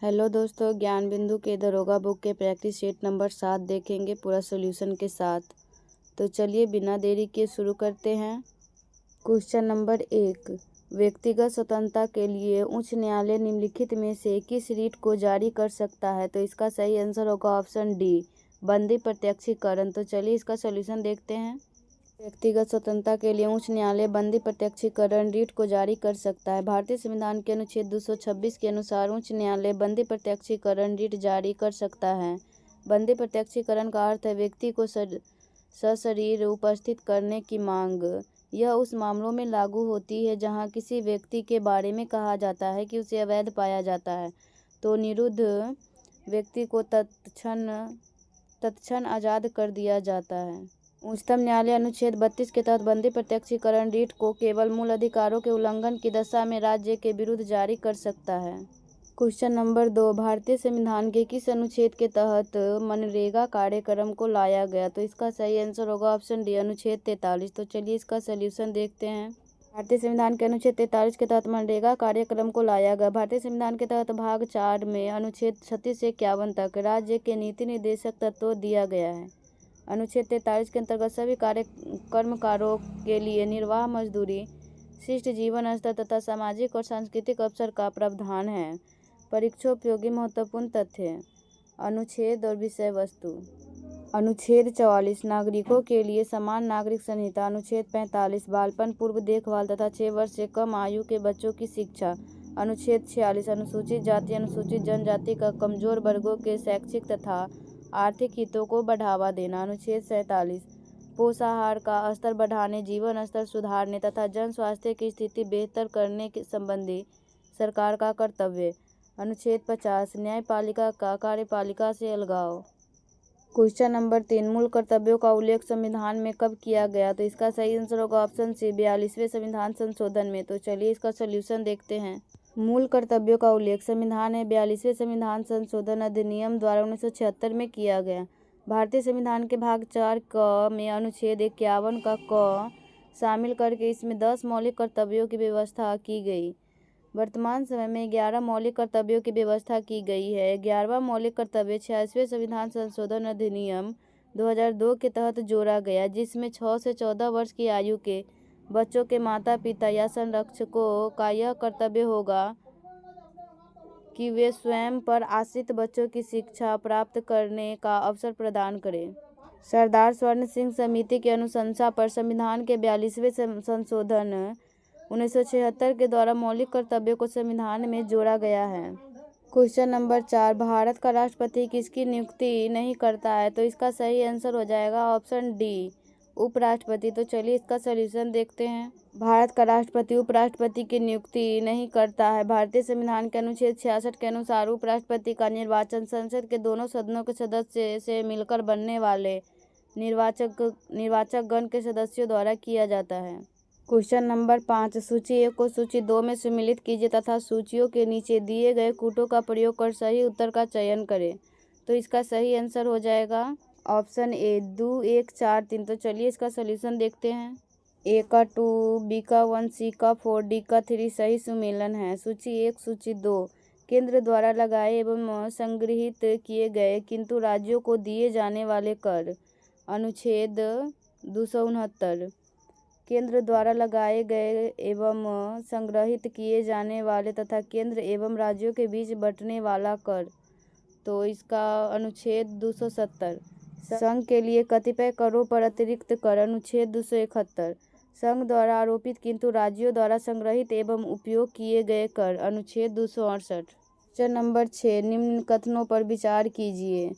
Hello दोस्तों, ज्ञान बिंदु के दरोगा बुक के प्रैक्टिस सेट नंबर 7 देखेंगे पूरा सॉल्यूशन के साथ। तो चलिए बिना देरी के शुरू करते हैं। क्वेश्चन नंबर 1, व्यक्तिगत स्वतंत्रता के लिए उच्च न्यायालय निम्नलिखित में से किस रीट को जारी कर सकता है? तो इसका सही आंसर होगा ऑप्शन डी, बंदी प्रत्यक्षीकरण। तो चलिए इसका सॉल्यूशन देखते हैं। व्यक्तिगत स्वतंत्रता के लिए उच्च न्यायालय बंदी प्रत्यक्षीकरण रीट को जारी कर सकता है। भारतीय संविधान के अनुच्छेद 226 के अनुसार उच्च न्यायालय बंदी प्रत्यक्षीकरण रीट जारी कर सकता है। बंदी प्रत्यक्षीकरण का अर्थ है व्यक्ति को सशरीर उपस्थित करने की मांग। यह उस मामलों में लागू होती है जहां किसी व्यक्ति के बारे में कहा जाता है कि उसे अवैध पाया जाता है, तो निरुद्ध व्यक्ति को तत्क्षण आज़ाद कर दिया जाता है। उच्चतम न्यायालय अनुच्छेद 32 के तहत बंदी प्रत्यक्षीकरण रीट को केवल मूल अधिकारों के उल्लंघन की दशा में राज्य के विरुद्ध जारी कर सकता है। क्वेश्चन नंबर 2, भारतीय संविधान के किस अनुच्छेद के तहत मनरेगा कार्यक्रम को लाया गया? तो इसका सही आंसर होगा ऑप्शन डी, अनुच्छेद 43। तो चलिए इसका सॉल्यूशन देखते हैं। भारतीय संविधान के अनुच्छेद 43 के तहत मनरेगा कार्यक्रम को लाया गया। भारतीय संविधान के तहत भाग 4 में अनुच्छेद 36 से 51 तक राज्य के नीति निर्देशक तत्व दिया गया है। अनुच्छेद 43 के अंतर्गत सभी कर्मकारों के लिए निर्वाह मजदूरी, शिष्ट जीवन स्तर तथा सामाजिक और सांस्कृतिक अवसर का प्रावधान है। परीक्षोपयोगी महत्वपूर्ण तथ्य, अनुच्छेद और विषय वस्तु। अनुच्छेद 44, नागरिकों के लिए समान नागरिक संहिता। अनुच्छेद 45, बालपन पूर्व देखभाल तथा 6 वर्ष से कम आयु के बच्चों की शिक्षा। अनुच्छेद 46, अनुसूचित जाति अनुसूचित जनजाति का कमजोर वर्गों के शैक्षिक तथा आर्थिक हितों को बढ़ावा देना। अनुच्छेद 47, पोषाहार का स्तर बढ़ाने, जीवन स्तर सुधारने तथा जन स्वास्थ्य की स्थिति बेहतर करने के संबंधी सरकार का कर्तव्य। अनुच्छेद 50, न्यायपालिका का कार्यपालिका से अलगाव। क्वेश्चन नंबर 3, मूल कर्तव्यों का उल्लेख संविधान में कब किया गया? तो इसका सही आंसर होगा ऑप्शन सी, 42वें संविधान संशोधन में। तो चलिए इसका सॉल्यूशन देखते हैं। मूल कर्तव्यों का उल्लेख संविधान में 42वें संविधान संशोधन अधिनियम द्वारा 1976 में किया गया। भारतीय संविधान के भाग 4 क में अनुच्छेद 51 का क शामिल करके इसमें 10 मौलिक कर्तव्यों की व्यवस्था की गई। वर्तमान समय में 11 मौलिक कर्तव्यों की व्यवस्था की गई है। 11वां मौलिक कर्तव्य 86वें संविधान संशोधन अधिनियम 2002 के तहत जोड़ा गया, जिसमें 6 से 14 वर्ष की आयु के बच्चों के माता पिता या संरक्षकों का यह कर्तव्य होगा कि वे स्वयं पर आश्रित बच्चों की शिक्षा प्राप्त करने का अवसर प्रदान करें। सरदार स्वर्ण सिंह समिति की अनुशंसा पर संविधान के 42वें संशोधन 1976 के द्वारा मौलिक कर्तव्यों को संविधान में जोड़ा गया है। क्वेश्चन नंबर 4, भारत का राष्ट्रपति किसकी नियुक्ति नहीं करता है? तो इसका सही आंसर हो जाएगा ऑप्शन डी, उपराष्ट्रपति। तो चलिए इसका सॉल्यूशन देखते हैं। भारत का राष्ट्रपति उपराष्ट्रपति की नियुक्ति नहीं करता है। भारतीय संविधान के अनुच्छेद 66 के अनुसार उपराष्ट्रपति का निर्वाचन संसद के दोनों सदनों के सदस्य से मिलकर बनने वाले निर्वाचक गण के सदस्यों द्वारा किया जाता है। क्वेश्चन नंबर 5, सूची 1 को सूची 2 में सम्मिलित कीजिए तथा सूचियों के नीचे दिए गए कूटों का प्रयोग कर सही उत्तर का चयन करें। तो इसका सही आंसर हो जाएगा ऑप्शन ए, 2, 1, 4, 3। तो चलिए इसका सॉल्यूशन देखते हैं। ए का 2, बी का 1, सी का 4, डी का 3 सही सुमेलन है। सूची 1, सूची 2 केंद्र द्वारा लगाए एवं संग्रहित किए गए किंतु राज्यों को दिए जाने वाले कर। अनुच्छेद 269, केंद्र द्वारा लगाए गए एवं संग्रहित किए जाने वाले तथा केंद्र एवं राज्यों के बीच बंटने वाला कर। तो इसका अनुच्छेद 270, संघ के लिए कतिपय करों पर अतिरिक्त कर। अनुच्छेद 271, संघ द्वारा आरोपित किंतु राज्यों द्वारा संग्रहित एवं उपयोग किए गए कर। अनुच्छेद 268। क्वेश्चन नंबर 6, निम्न कथनों पर विचार कीजिए।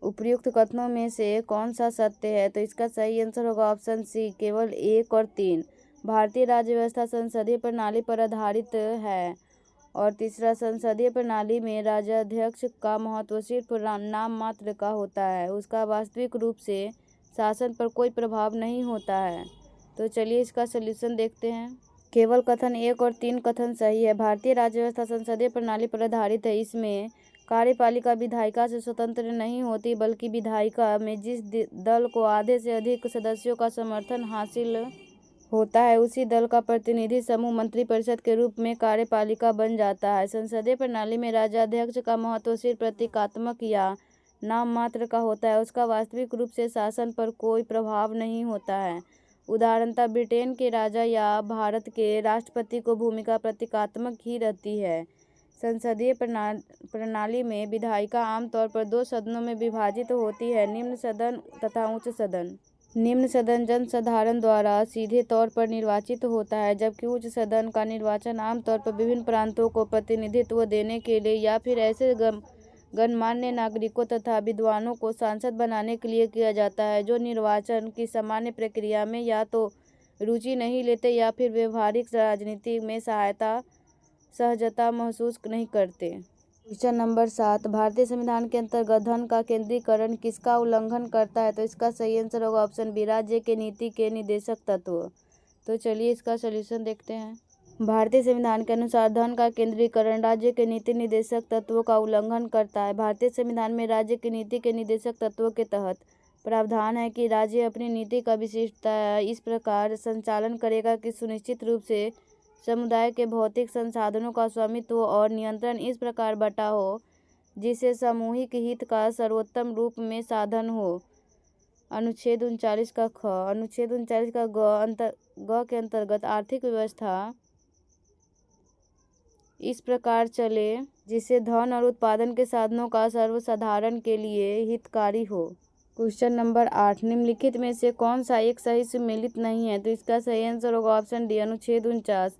उपयुक्त कथनों में से कौन सा सत्य है? तो इसका सही आंसर होगा ऑप्शन सी, केवल 1 और 3। भारतीय राज्य व्यवस्था संसदीय प्रणाली पर आधारित है। और तीसरा, संसदीय प्रणाली में राज्याध्यक्ष का महत्व सिर्फ नाम मात्र का होता है, उसका वास्तविक रूप से शासन पर कोई प्रभाव नहीं होता है। तो चलिए इसका सॉल्यूशन देखते हैं। केवल कथन 1 और 3 कथन सही है। भारतीय राज्य व्यवस्था संसदीय प्रणाली पर आधारित है। इसमें कार्यपालिका विधायिका से स्वतंत्र नहीं होती, बल्कि विधायिका में जिस दल को आधे से अधिक सदस्यों का समर्थन हासिल होता है उसी दल का प्रतिनिधि समूह मंत्रिपरिषद के रूप में कार्यपालिका बन जाता है। संसदीय प्रणाली में राज्याध्यक्ष का महत्व सिर्फ प्रतीकात्मक या नाम मात्र का होता है, उसका वास्तविक रूप से शासन पर कोई प्रभाव नहीं होता है। उदाहरणतः ब्रिटेन के राजा या भारत के राष्ट्रपति को भूमिका प्रतीकात्मक ही रहती है। संसदीय प्रणाली में विधायिका आमतौर पर 2 सदनों में विभाजित होती है, निम्न सदन तथा उच्च सदन। निम्न सदन जनसाधारण द्वारा सीधे तौर पर निर्वाचित होता है, जबकि उच्च सदन का निर्वाचन आमतौर पर विभिन्न प्रांतों को प्रतिनिधित्व देने के लिए या फिर ऐसे गणमान्य नागरिकों तथा विद्वानों को सांसद बनाने के लिए किया जाता है जो निर्वाचन की सामान्य प्रक्रिया में या तो रुचि नहीं लेते या फिर व्यवहारिक राजनीति में सहजता महसूस नहीं करते। क्वेश्चन नंबर 7, भारतीय संविधान के अंतर्गत धन का केंद्रीकरण किसका उल्लंघन करता है? तो इसका सही आंसर होगा ऑप्शन बी, राज्य के नीति के निदेशक तत्व। तो चलिए इसका सलूशन देखते हैं। भारतीय संविधान के अनुसार धन का केंद्रीकरण राज्य के नीति निदेशक तत्वों का उल्लंघन करता है। भारतीय संविधान में राज्य की नीति के निदेशक तत्वों के तहत प्रावधान है कि राज्य अपनी नीति का विशिष्टता इस प्रकार संचालन करेगा कि सुनिश्चित रूप से समुदाय के भौतिक संसाधनों का स्वामित्व और नियंत्रण इस प्रकार बटा हो जिससे सामूहिक हित का सर्वोत्तम रूप में साधन हो। अनुच्छेद 39 का ख। अनुच्छेद 39 का ग के अंतर्गत आर्थिक व्यवस्था इस प्रकार चले जिससे धन और उत्पादन के साधनों का सर्वसाधारण के लिए हितकारी हो। क्वेश्चन नंबर 8, निम्नलिखित में से कौन सा एक सही सुमेलित नहीं है? तो इसका सही आंसर होगा ऑप्शन डी, अनुच्छेद 49,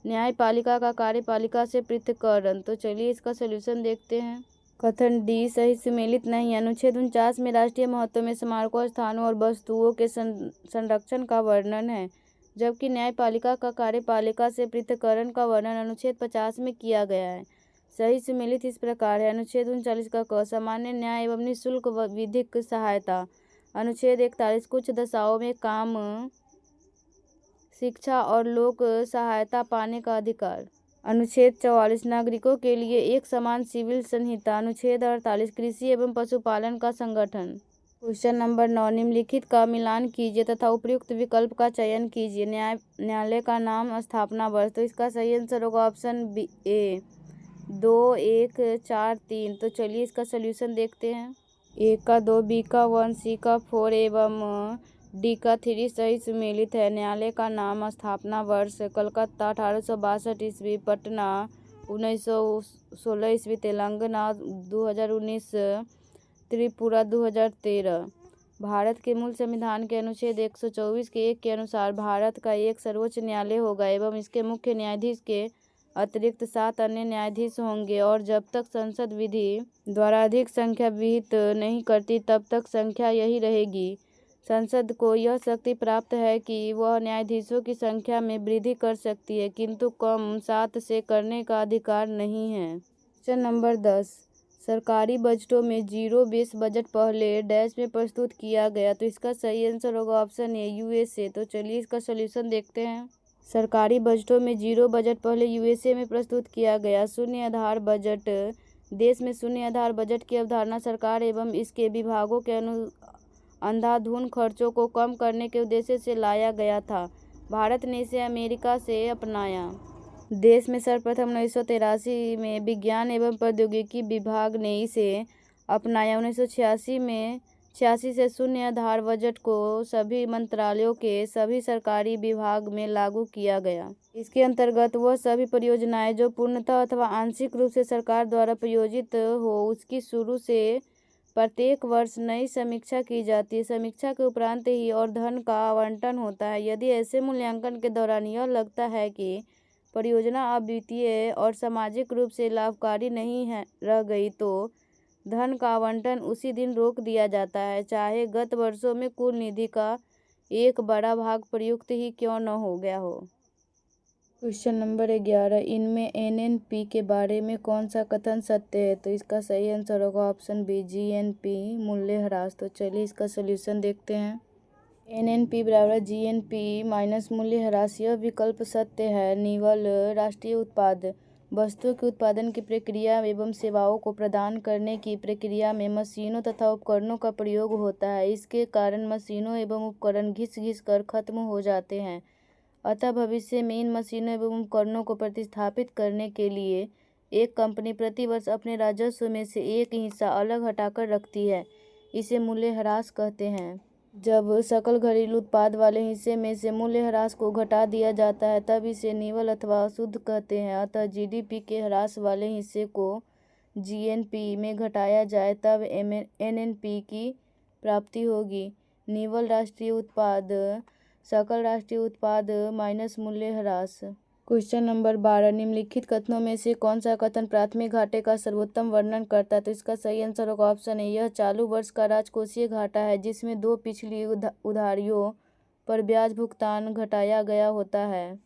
न्यायपालिका का कार्यपालिका से पृथक्करण। तो चलिए इसका सलूशन देखते हैं। कथन डी सही सुमेलित नहीं है। अनुच्छेद 49 में राष्ट्रीय महत्व में स्मारकों, स्थानों और वस्तुओं के संरक्षण का वर्णन है, जबकि न्यायपालिका का कार्यपालिका से पृथक्करण का वर्णन अनुच्छेद 50 में किया गया है। सही सुमेलित इस प्रकार है। अनुच्छेद 39 का क, सामान्य न्याय एवं निःशुल्क विधिक सहायता। अनुच्छेद 41, कुछ दशाओं में काम, शिक्षा और लोक सहायता पाने का अधिकार। अनुच्छेद 44, नागरिकों के लिए एक समान सिविल संहिता। अनुच्छेद 48, कृषि एवं पशुपालन का संगठन। क्वेश्चन नंबर 9, निम्नलिखित का मिलान कीजिए तथा उपयुक्त विकल्प का चयन कीजिए। न्यायालय का नाम, स्थापना वर्ष। तो इसका सही आंसर होगा ऑप्शन बी ए, 2, 1, 4, 3। तो चलिए इसका सलूशन देखते हैं। ए का 2, बी का 1, सी का 4 एवं डी का 3 सही सुमेलित है। न्यायालय का नाम, स्थापना वर्ष कलकत्ता 1862 ईस्वी, पटना 1916 ईस्वी, तेलंगाना 2019, त्रिपुरा 2013। भारत के मूल संविधान के अनुच्छेद 124 के 1 के अनुसार भारत का एक सर्वोच्च न्यायालय होगा एवं इसके मुख्य न्यायाधीश के अतिरिक्त 7 अन्य न्यायाधीश होंगे और जब तक संसद विधि द्वारा अधिक संख्या विहित नहीं करती तब तक संख्या यही रहेगी। संसद को यह शक्ति प्राप्त है कि वह न्यायाधीशों की संख्या में वृद्धि कर सकती है, किंतु कम 7 से करने का अधिकार नहीं है। क्वेश्चन नंबर 10, सरकारी बजटों में जीरो बेस बजट पहले डैश में प्रस्तुत किया गया। तो इसका सही आंसर होगा ऑप्शन ए, यूएसए। तो चलिए इसका सलूशन देखते हैं। सरकारी बजटों में जीरो बजट पहले यूएसए में प्रस्तुत किया गया। शून्य आधार बजट। देश में शून्य आधार बजट की अवधारणा सरकार एवं इसके विभागों के अंधाधुंध खर्चों को कम करने के उद्देश्य से लाया गया था। भारत ने इसे अमेरिका से अपनाया। देश में सर्वप्रथम 1983 में विज्ञान एवं प्रौद्योगिकी विभाग ने इसे अपनाया। 1986 से शून्य आधार बजट को सभी मंत्रालयों के सभी सरकारी विभाग में लागू किया गया। इसके अंतर्गत वह सभी परियोजनाएं जो पूर्णतः अथवा आंशिक रूप से सरकार द्वारा प्रायोजित हो उसकी शुरू से प्रत्येक वर्ष नई समीक्षा की जाती है। समीक्षा के उपरांत ही और धन का आवंटन होता है। यदि ऐसे मूल्यांकन के दौरान यह लगता है कि परियोजना अद्वितीय और सामाजिक रूप से लाभकारी नहीं रह गई तो धन का आवंटन उसी दिन रोक दिया जाता है, चाहे गत वर्षों में कुल निधि का एक बड़ा भाग प्रयुक्त ही क्यों न हो गया हो। क्वेश्चन नंबर 11, इनमें एनएनपी के बारे में कौन सा कथन सत्य है? तो इसका सही आंसर होगा ऑप्शन बी, जीएनपी मूल्यह्रास। तो चलिए इसका सलूशन देखते हैं। एनएनपी बराबर जीएनपी माइनस मूल्यह्रास, यह विकल्प सत्य है। निवल राष्ट्रीय उत्पाद, वस्तुओं के उत्पादन की प्रक्रिया एवं सेवाओं को प्रदान करने की प्रक्रिया में मशीनों तथा उपकरणों का प्रयोग होता है। इसके कारण मशीनों एवं उपकरण घिस कर खत्म हो जाते हैं। अतः भविष्य में इन मशीनों एवं उपकरणों को प्रतिस्थापित करने के लिए एक कंपनी प्रतिवर्ष अपने राजस्व में से एक हिस्सा अलग हटाकर रखती है। इसे मूल्यह्रास कहते हैं। जब सकल घरेलू उत्पाद वाले हिस्से में से मूल्यह्रास को घटा दिया जाता है तब इसे निवल अथवा अशुद्ध कहते हैं। अतः जीडीपी के ह्रास वाले हिस्से को जीएनपी में घटाया जाए तब एनएनपी की प्राप्ति होगी। निवल राष्ट्रीय उत्पाद सकल राष्ट्रीय उत्पाद माइनस मूल्यह्रास। क्वेश्चन नंबर 12, निम्नलिखित कथनों में से कौन सा कथन प्राथमिक घाटे का सर्वोत्तम वर्णन करता है? तो इसका सही आंसर होगा ऑप्शन है, यह चालू वर्ष का राजकोषीय घाटा है जिसमें 2 पिछली उधारियों पर ब्याज भुगतान घटाया गया होता है।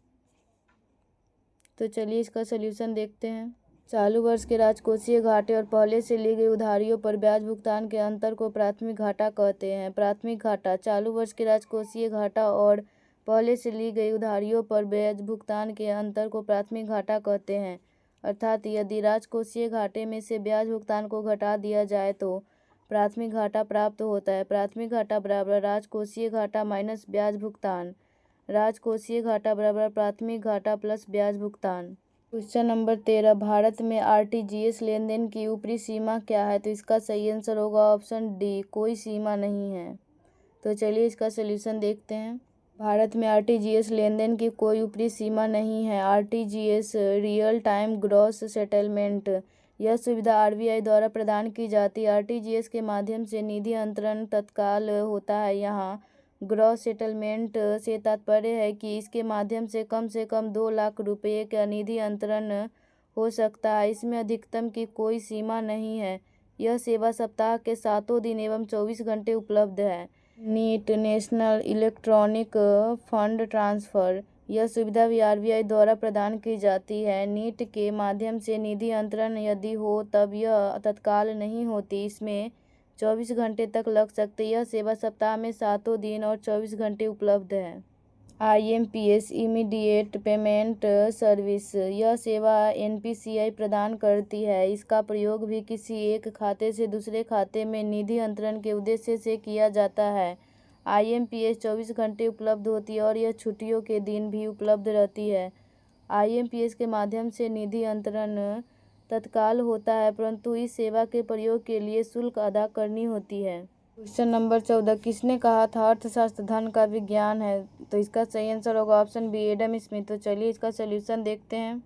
तो चलिए इसका सलूशन देखते हैं। चालू वर्ष के राजकोषीय घाटे और पहले से ली गई उधारियों पर ब्याज भुगतान के अंतर को प्राथमिक घाटा कहते हैं। प्राथमिक घाटा चालू वर्ष के राजकोषीय घाटा और पहले से ली गई उधारियों पर ब्याज भुगतान के अंतर को प्राथमिक घाटा कहते हैं। अर्थात यदि राजकोषीय घाटे में से ब्याज भुगतान को घटा दिया जाए तो प्राथमिक घाटा प्राप्त होता है। प्राथमिक घाटा बराबर राजकोषीय घाटा माइनस ब्याज भुगतान। राजकोषीय घाटा बराबर प्राथमिक घाटा प्लस ब्याज भुगतान। क्वेश्चन नंबर 13, भारत में आरटीजीएस लेन देन की ऊपरी सीमा क्या है? तो इसका सही आंसर होगा ऑप्शन डी, कोई सीमा नहीं है। तो चलिए इसका सलूशन देखते हैं। भारत में आरटीजीएस लेन देन की कोई ऊपरी सीमा नहीं है। RTGS real time gross settlement, यह सुविधा आरबीआई द्वारा प्रदान की जाती है। आरटीजीएस के माध्यम से निधि अंतरण तत्काल होता है। यहाँ ग्रॉस सेटलमेंट से तात्पर्य है कि इसके माध्यम से कम 2 लाख रुपये का निधि अंतरण हो सकता है। इसमें अधिकतम की कोई सीमा नहीं है। यह सेवा सप्ताह के 7 दिन एवं 24 घंटे उपलब्ध है। NEFT national electronic fund transfer, यह सुविधा भी आरबीआई द्वारा प्रदान की जाती है। नीट के माध्यम से निधि अंतरण यदि हो तब यह तत्काल नहीं होती, इसमें 24 घंटे तक लग सकते। यह सेवा सप्ताह में 7 दिन और 24 घंटे उपलब्ध है। आईएमपीएस इमीडिएट पेमेंट सर्विस, यह सेवा एनपीसीआई प्रदान करती है। इसका प्रयोग भी किसी एक खाते से दूसरे खाते में निधि अंतरण के उद्देश्य से किया जाता है। आईएमपीएस 24 घंटे उपलब्ध होती है और यह छुट्टियों के दिन भी उपलब्ध रहती है। आईएमपीएस के माध्यम से निधि अंतरण तत्काल होता है परंतु इस सेवा के प्रयोग के लिए शुल्क अदा करनी होती है। क्वेश्चन नंबर 14, किसने कहा था अर्थशास्त्र धन का विज्ञान है? तो इसका सही आंसर होगा ऑप्शन बी, एडम स्मिथ। तो चलिए इसका सलूशन देखते हैं।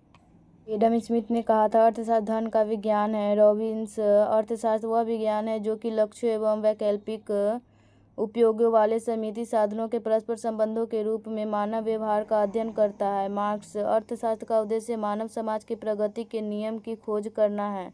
एडम स्मिथ ने कहा था अर्थशास्त्र धन का विज्ञान है। रॉबिन्स, अर्थशास्त्र वह विज्ञान है जो कि लक्ष्यों एवं वैकल्पिक उपयोगों वाले सीमित साधनों के परस्पर संबंधों के रूप में मानव व्यवहार का अध्ययन करता है। मार्क्स, अर्थशास्त्र का उद्देश्य मानव समाज की प्रगति के नियम की खोज करना है।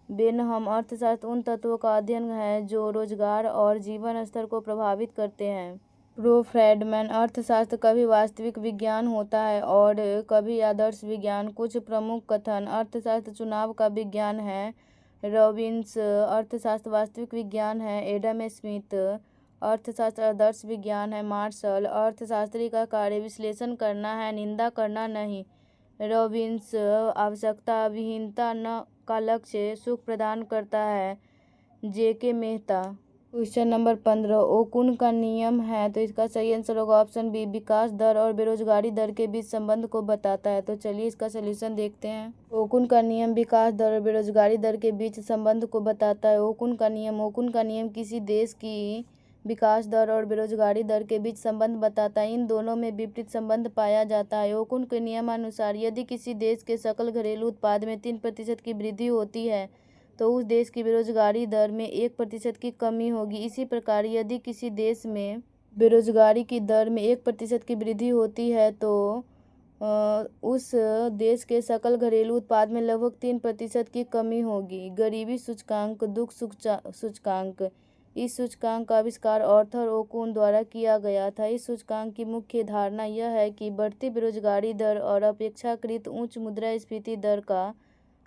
बेनहम, अर्थशास्त्र उन तत्वों का अध्ययन है जो रोजगार और जीवन स्तर को प्रभावित करते हैं। प्रो फ्रैडमैन, अर्थशास्त्र कभी वास्तविक विज्ञान होता है और कभी आदर्श विज्ञान। कुछ प्रमुख कथन, अर्थशास्त्र चुनाव का विज्ञान है। रॉबिन्स, अर्थशास्त्र वास्तविक विज्ञान है। एडम स्मिथ, अर्थशास्त्र आदर्श विज्ञान है। मार्शल, अर्थशास्त्री का कार्य विश्लेषण करना है, निंदा करना नहीं। रॉबिन्स, आवश्यकता विहीनता न का लक्ष्य सुख प्रदान करता है। जेके मेहता। क्वेश्चन नंबर 15, ओकुन का नियम है? तो इसका सही आंसर होगा ऑप्शन बी, विकास दर और बेरोजगारी दर के बीच संबंध को बताता है। तो चलिए इसका सलूशन देखते हैं। ओकुन का नियम विकास दर और बेरोजगारी दर के बीच संबंध को बताता है। ओकुन का नियम किसी देश की विकास दर और बेरोजगारी दर के बीच संबंध बताता है। इन दोनों में विपरीत संबंध पाया जाता है। ओकुन के नियमानुसार यदि किसी देश के सकल घरेलू उत्पाद में 3% की वृद्धि होती है तो उस देश की बेरोजगारी दर में 1% की कमी होगी। इसी प्रकार यदि किसी देश में बेरोजगारी की दर में 1% की वृद्धि होती है तो उस देश के सकल घरेलू उत्पाद में लगभग 3% की कमी होगी। गरीबी सूचकांक, दुख सूचकांक, इस सूचकांक का आविष्कार आर्थर ओकुन द्वारा किया गया था। इस सूचकांक की मुख्य धारणा यह है कि बढ़ती बेरोजगारी दर और अपेक्षाकृत उच्च मुद्रास्फीति दर का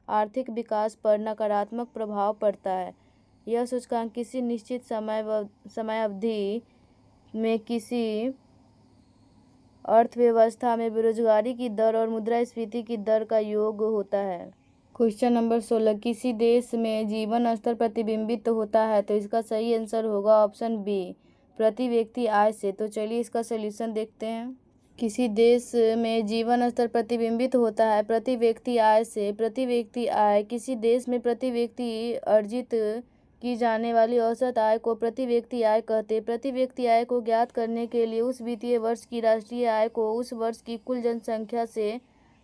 आर्थिक विकास पर नकारात्मक प्रभाव पड़ता है। यह सूचकांक किसी निश्चित समयावधि में किसी अर्थव्यवस्था में बेरोजगारी की दर और मुद्रास्फीति की दर का योग होता है। क्वेश्चन नंबर 16, किसी देश में जीवन स्तर प्रतिबिंबित होता है? तो इसका सही आंसर होगा ऑप्शन बी, प्रति व्यक्ति आय से। तो चलिए इसका सलूशन देखते हैं। किसी देश में जीवन स्तर प्रतिबिंबित होता है प्रति व्यक्ति आय से। प्रति व्यक्ति आय किसी देश में प्रति व्यक्ति अर्जित की जाने वाली औसत आय को प्रति व्यक्ति आय कहते हैं। प्रति व्यक्ति आय को ज्ञात करने के लिए उस वित्तीय वर्ष की राष्ट्रीय आय को उस वर्ष की कुल जनसंख्या से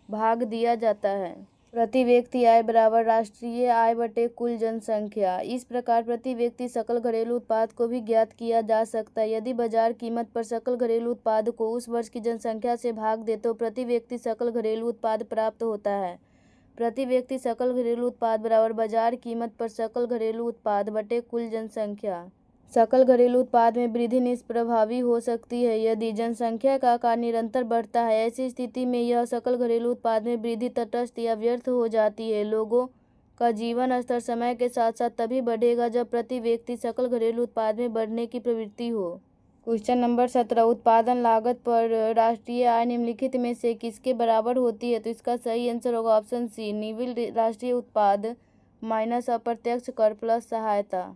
भाग दिया जाता है। प्रति व्यक्ति आय बराबर राष्ट्रीय आय बटे कुल जनसंख्या। इस प्रकार प्रति व्यक्ति सकल घरेलू उत्पाद को भी ज्ञात किया जा सकता है। यदि बाजार कीमत पर सकल घरेलू उत्पाद को उस वर्ष की जनसंख्या से भाग दे तो प्रति व्यक्ति सकल घरेलू उत्पाद प्राप्त होता है। प्रति व्यक्ति सकल घरेलू उत्पाद बराबर बाजार कीमत पर सकल घरेलू उत्पाद बटे कुल जनसंख्या। सकल घरेलू उत्पाद में वृद्धि निष्प्रभावी हो सकती है यदि जनसंख्या का आकार निरंतर बढ़ता है। ऐसी स्थिति में यह सकल घरेलू उत्पाद में वृद्धि तटस्थ या व्यर्थ हो जाती है। लोगों का जीवन स्तर समय के साथ साथ तभी बढ़ेगा जब प्रति व्यक्ति सकल घरेलू उत्पाद में बढ़ने की प्रवृत्ति हो। क्वेश्चन नंबर 17, उत्पादन लागत पर राष्ट्रीय आय निम्नलिखित में से किसके बराबर होती है? तो इसका सही आंसर होगा ऑप्शन सी, निव्वल राष्ट्रीय उत्पाद माइनस अप्रत्यक्ष कर प्लस सहायता।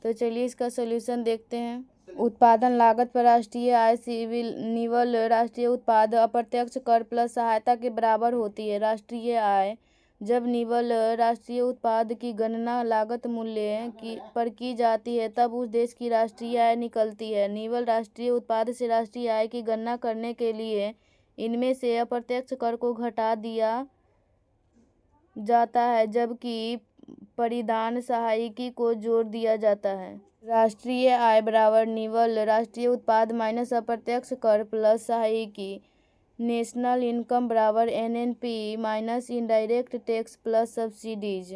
तो चलिए इसका सॉल्यूशन देखते हैं। उत्पादन लागत पर राष्ट्रीय आय निव्वल राष्ट्रीय उत्पाद अप्रत्यक्ष कर प्लस सहायता के बराबर होती है। राष्ट्रीय आय जब निव्वल राष्ट्रीय उत्पाद की गणना लागत मूल्य पर की जाती है तब उस देश की राष्ट्रीय आय निकलती है। निव्वल राष्ट्रीय उत्पाद से राष्ट्रीय आय की गणना करने के लिए इनमें से अप्रत्यक्ष कर को घटा दिया जाता है जबकि परिधान सहायिकी को जोड़ दिया जाता है। राष्ट्रीय आय बराबर निव्वल राष्ट्रीय उत्पाद माइनस अप्रत्यक्ष कर प्लस सहायिकी। नेशनल इनकम बराबर NNP minus indirect tax plus subsidies.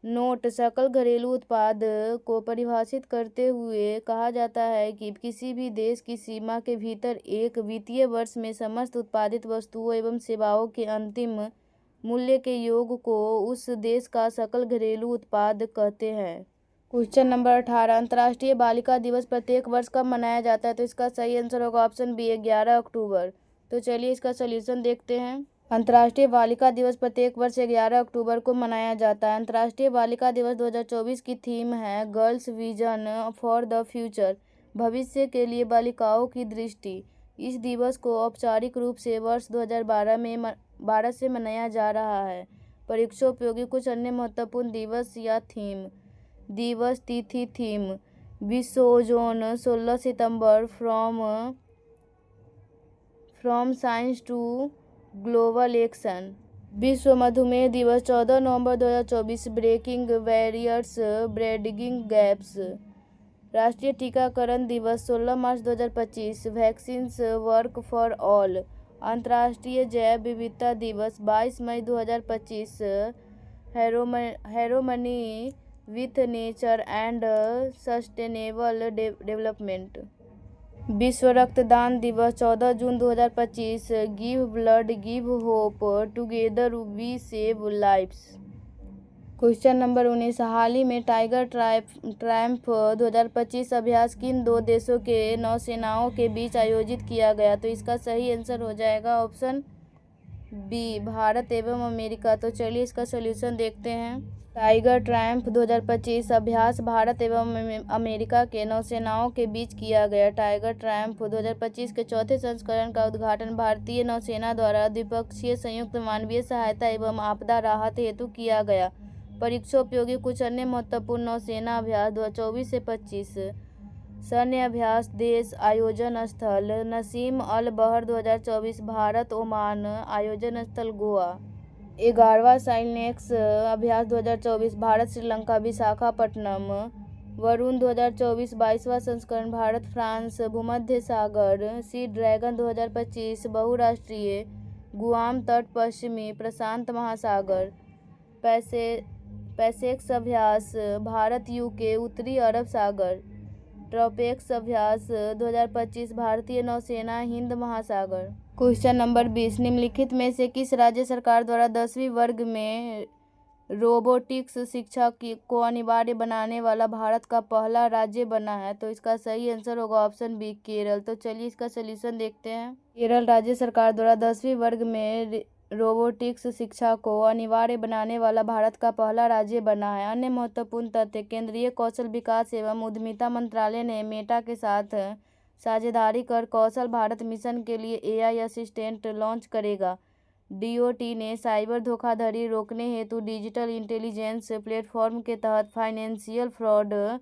Note, सकल घरेलू उत्पाद को परिभाषित करते हुए कहा जाता है कि किसी भी देश की सीमा के भीतर एक वित्तीय वर्ष में समस्त उत्पादित वस्तुओं एवं सेवाओं के अंतिम मूल्य के योग को उस देश का सकल घरेलू उत्पाद कहते हैं। क्वेश्चन नंबर 18, अंतर्राष्ट्रीय बालिका दिवस प्रत्येक वर्ष कब मनाया जाता है? तो इसका सही आंसर होगा ऑप्शन बी, 11 अक्टूबर। तो चलिए इसका सॉल्यूशन देखते हैं। अंतर्राष्ट्रीय बालिका दिवस प्रत्येक वर्ष 11 अक्टूबर को मनाया जाता है। अंतर्राष्ट्रीय बालिका दिवस 2024 की थीम है girls vision for the future, भविष्य के लिए बालिकाओं की दृष्टि। इस दिवस को औपचारिक रूप से वर्ष 2012 से मनाया जा रहा है। परीक्षोपयोगी कुछ अन्य महत्वपूर्ण दिवस या थीम। दिवस तिथि थीम विश्व ओजोन 16 सितंबर from science to global action. विश्व मधुमेह दिवस 14 नवंबर 2024 ब्रेकिंग बैरियर्स ब्रिजिंग गैप्स। राष्ट्रीय टीकाकरण दिवस 16 मार्च 2025 वैक्सीन्स वर्क फॉर ऑल। अंतर्राष्ट्रीय जैव विविधता दिवस 22 मई 2025 harmony with nature and sustainable development. विश्व रक्तदान दिवस 14 जून 2025 give blood give hope together we save lives. Question number 19, हाल ही में टाइगर ट्रायम्फ 2025 अभ्यास किन दो देशों के नौसेनाओं के बीच आयोजित किया गया? तो इसका सही आंसर हो जाएगा ऑप्शन बी, भारत एवं अमेरिका। तो चलिए इसका सॉल्यूशन देखते हैं। टाइगर ट्रायम्फ 2025 अभ्यास भारत एवं अमेरिका के नौसेनाओं के बीच किया गया। टाइगर ट्रायम्फ 2025 के चौथे संस्करण का उद्घाटन भारतीय नौसेना द्वारा द्विपक्षीय संयुक्त मानवीय सहायता एवं आपदा राहत हेतु किया गया। परीक्षोपयोगी कुछ अन्य महत्वपूर्ण नौसेना अभ्यास 2024 से 25। सैन्य अभ्यास देश आयोजन स्थल नसीम अल बहर 2024 भारत ओमान आयोजन स्थल गोवा। 11वां साइनेक्स अभ्यास 2024 भारत श्रीलंका विशाखापट्टनम। वरुण 2024 22वां संस्करण भारत फ्रांस भूमध्य सागर। सी ड्रैगन 2025 बहुराष्ट्रीय गुआम तट पश्चिमी प्रशांत महासागर। पैसेक्स अभ्यास भारत यूके उत्तरी अरब सागर। ट्रोपेक्स अभ्यास 2025 भारतीय नौसेना हिंद महासागर। क्वेश्चन नंबर 20, निम्नलिखित में से किस राज्य सरकार द्वारा 10वीं वर्ग में रोबोटिक्स शिक्षा को अनिवार्य बनाने वाला भारत का पहला राज्य बना है? तो इसका सही आंसर होगा ऑप्शन बी, केरल। तो चलिए इसका सॉल्यूशन देखते हैं। केरल राज्य सरकार द्वारा 10वीं वर्ग में रोबोटिक्स शिक्षा को अनिवार्य बनाने वाला भारत का पहला राज्य बना है। अन्य महत्वपूर्ण तथ्य, केंद्रीय कौशल विकास एवं उद्यमिता मंत्रालय ने मेटा के साथ साझेदारी कर कौशल भारत मिशन के लिए AI असिस्टेंट लॉन्च करेगा। DOT ने साइबर धोखाधड़ी रोकने हेतु डिजिटल इंटेलिजेंस प्लेटफॉर्म के तहत फाइनेंशियल फ्रॉड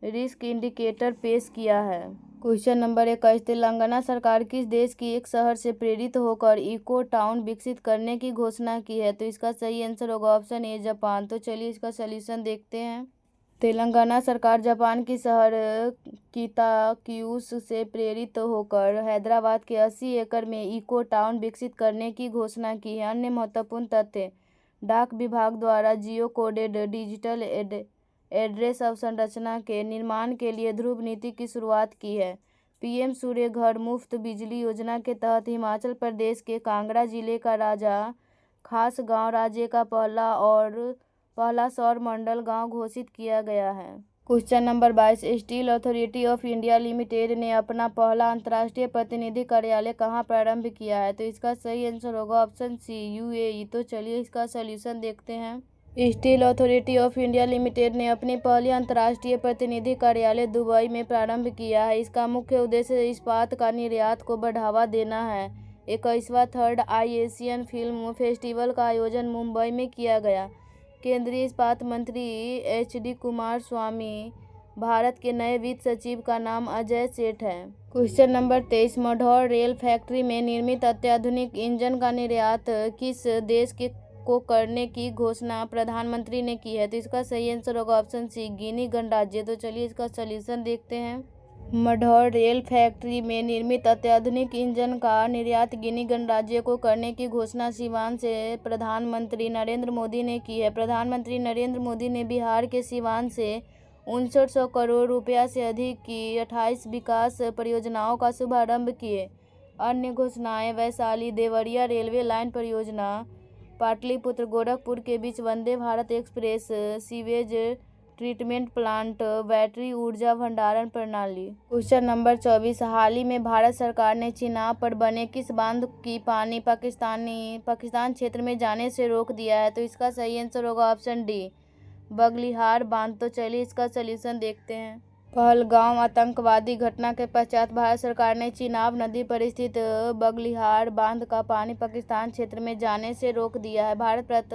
रिस्क इंडिकेटर पेश किया है। क्वेश्चन नंबर 21, तेलंगाना सरकार किस देश की एक शहर से प्रेरित होकर इको टाउन विकसित करने की घोषणा की है? तो इसका सही आंसर होगा ऑप्शन ए, जापान। तो चलिए इसका सलूशन देखते हैं। तेलंगाना सरकार जापान की शहर किताक्यूस से प्रेरित होकर हैदराबाद के 80 एकड़ में इको टाउन विकसित करने की घोषणा की है। अन्य महत्वपूर्ण तथ्य, डाक विभाग द्वारा जियो कोडेड डिजिटल एड्रेस अवसंरचना के निर्माण के लिए ध्रुव नीति की शुरुआत की है। PM सूर्य घर मुफ्त बिजली योजना के तहत हिमाचल प्रदेश के कांगड़ा जिले का राजा खास गांव राज्य का पहला सौर मंडल गांव घोषित किया गया है। Question number 22, steel authority of India limited ने अपना पहला अंतर्राष्ट्रीय प्रतिनिधि कार्यालय कहां प्रारंभ किया है? तो इसका सही आंसर होगा ऑप्शन सी, UAE। तो चलिए इसका सलूशन देखते हैं। Steel authority of India limited ने अपनी पहली अंतर्राष्ट्रीय प्रतिनिधि कार्यालय दुबई में प्रारंभ किया है। इसका मुख्य उद्देश्य इस्पात का निर्यात को बढ़ावा देना है। 21वां थर्ड आई एशियन फिल्म फेस्टिवल का आयोजन मुंबई में किया गया। केंद्रीय इस्पात मंत्री HD कुमारस्वामी, भारत के नए वित्त सचिव का नाम अजय सेठ है। क्वेश्चन नंबर 23, मढ़ौर रेल फैक्ट्री में निर्मित अत्याधुनिक इंजन का निर्यात किस देश को करने की घोषणा प्रधानमंत्री ने की है? तो इसका सही आंसर होगा ऑप्शन सी, गिनी गणराज्य। तो चलिए इसका सलूशन देखते हैं। मढ़ौर रेल फैक्ट्री में निर्मित अत्याधुनिक इंजन का निर्यात गिनी गणराज्य को करने की घोषणा सिवान से प्रधानमंत्री नरेंद्र मोदी ने की है। प्रधानमंत्री नरेंद्र मोदी ने बिहार के सिवान से 5900 करोड़ रुपया से अधिक की 28 विकास परियोजनाओं का शुभारंभ किए। अन्य घोषणाएं वैशाली देवरिया रेलवे लाइन परियोजना, पाटलिपुत्र गोरखपुर के बीच Vande Bharat express, sewage treatment plant, battery ऊर्जा भंडारण प्रणाली। क्वेश्चन नंबर 24, हाल ही में भारत सरकार ने चिनाब पर बने किस बांध की पानी पाकिस्तान क्षेत्र में जाने से रोक दिया है? तो इसका सही आंसर होगा ऑप्शन डी, बगलिहार बांध। तो चलिए इसका सलूशन देखते हैं। पहलगाम आतंकवादी घटना के पश्चात भारत सरकार ने चिनाब नदी पर स्थित बगलिहार बांध का पानी पाकिस्तान क्षेत्र में जाने से रोक दिया है। भारत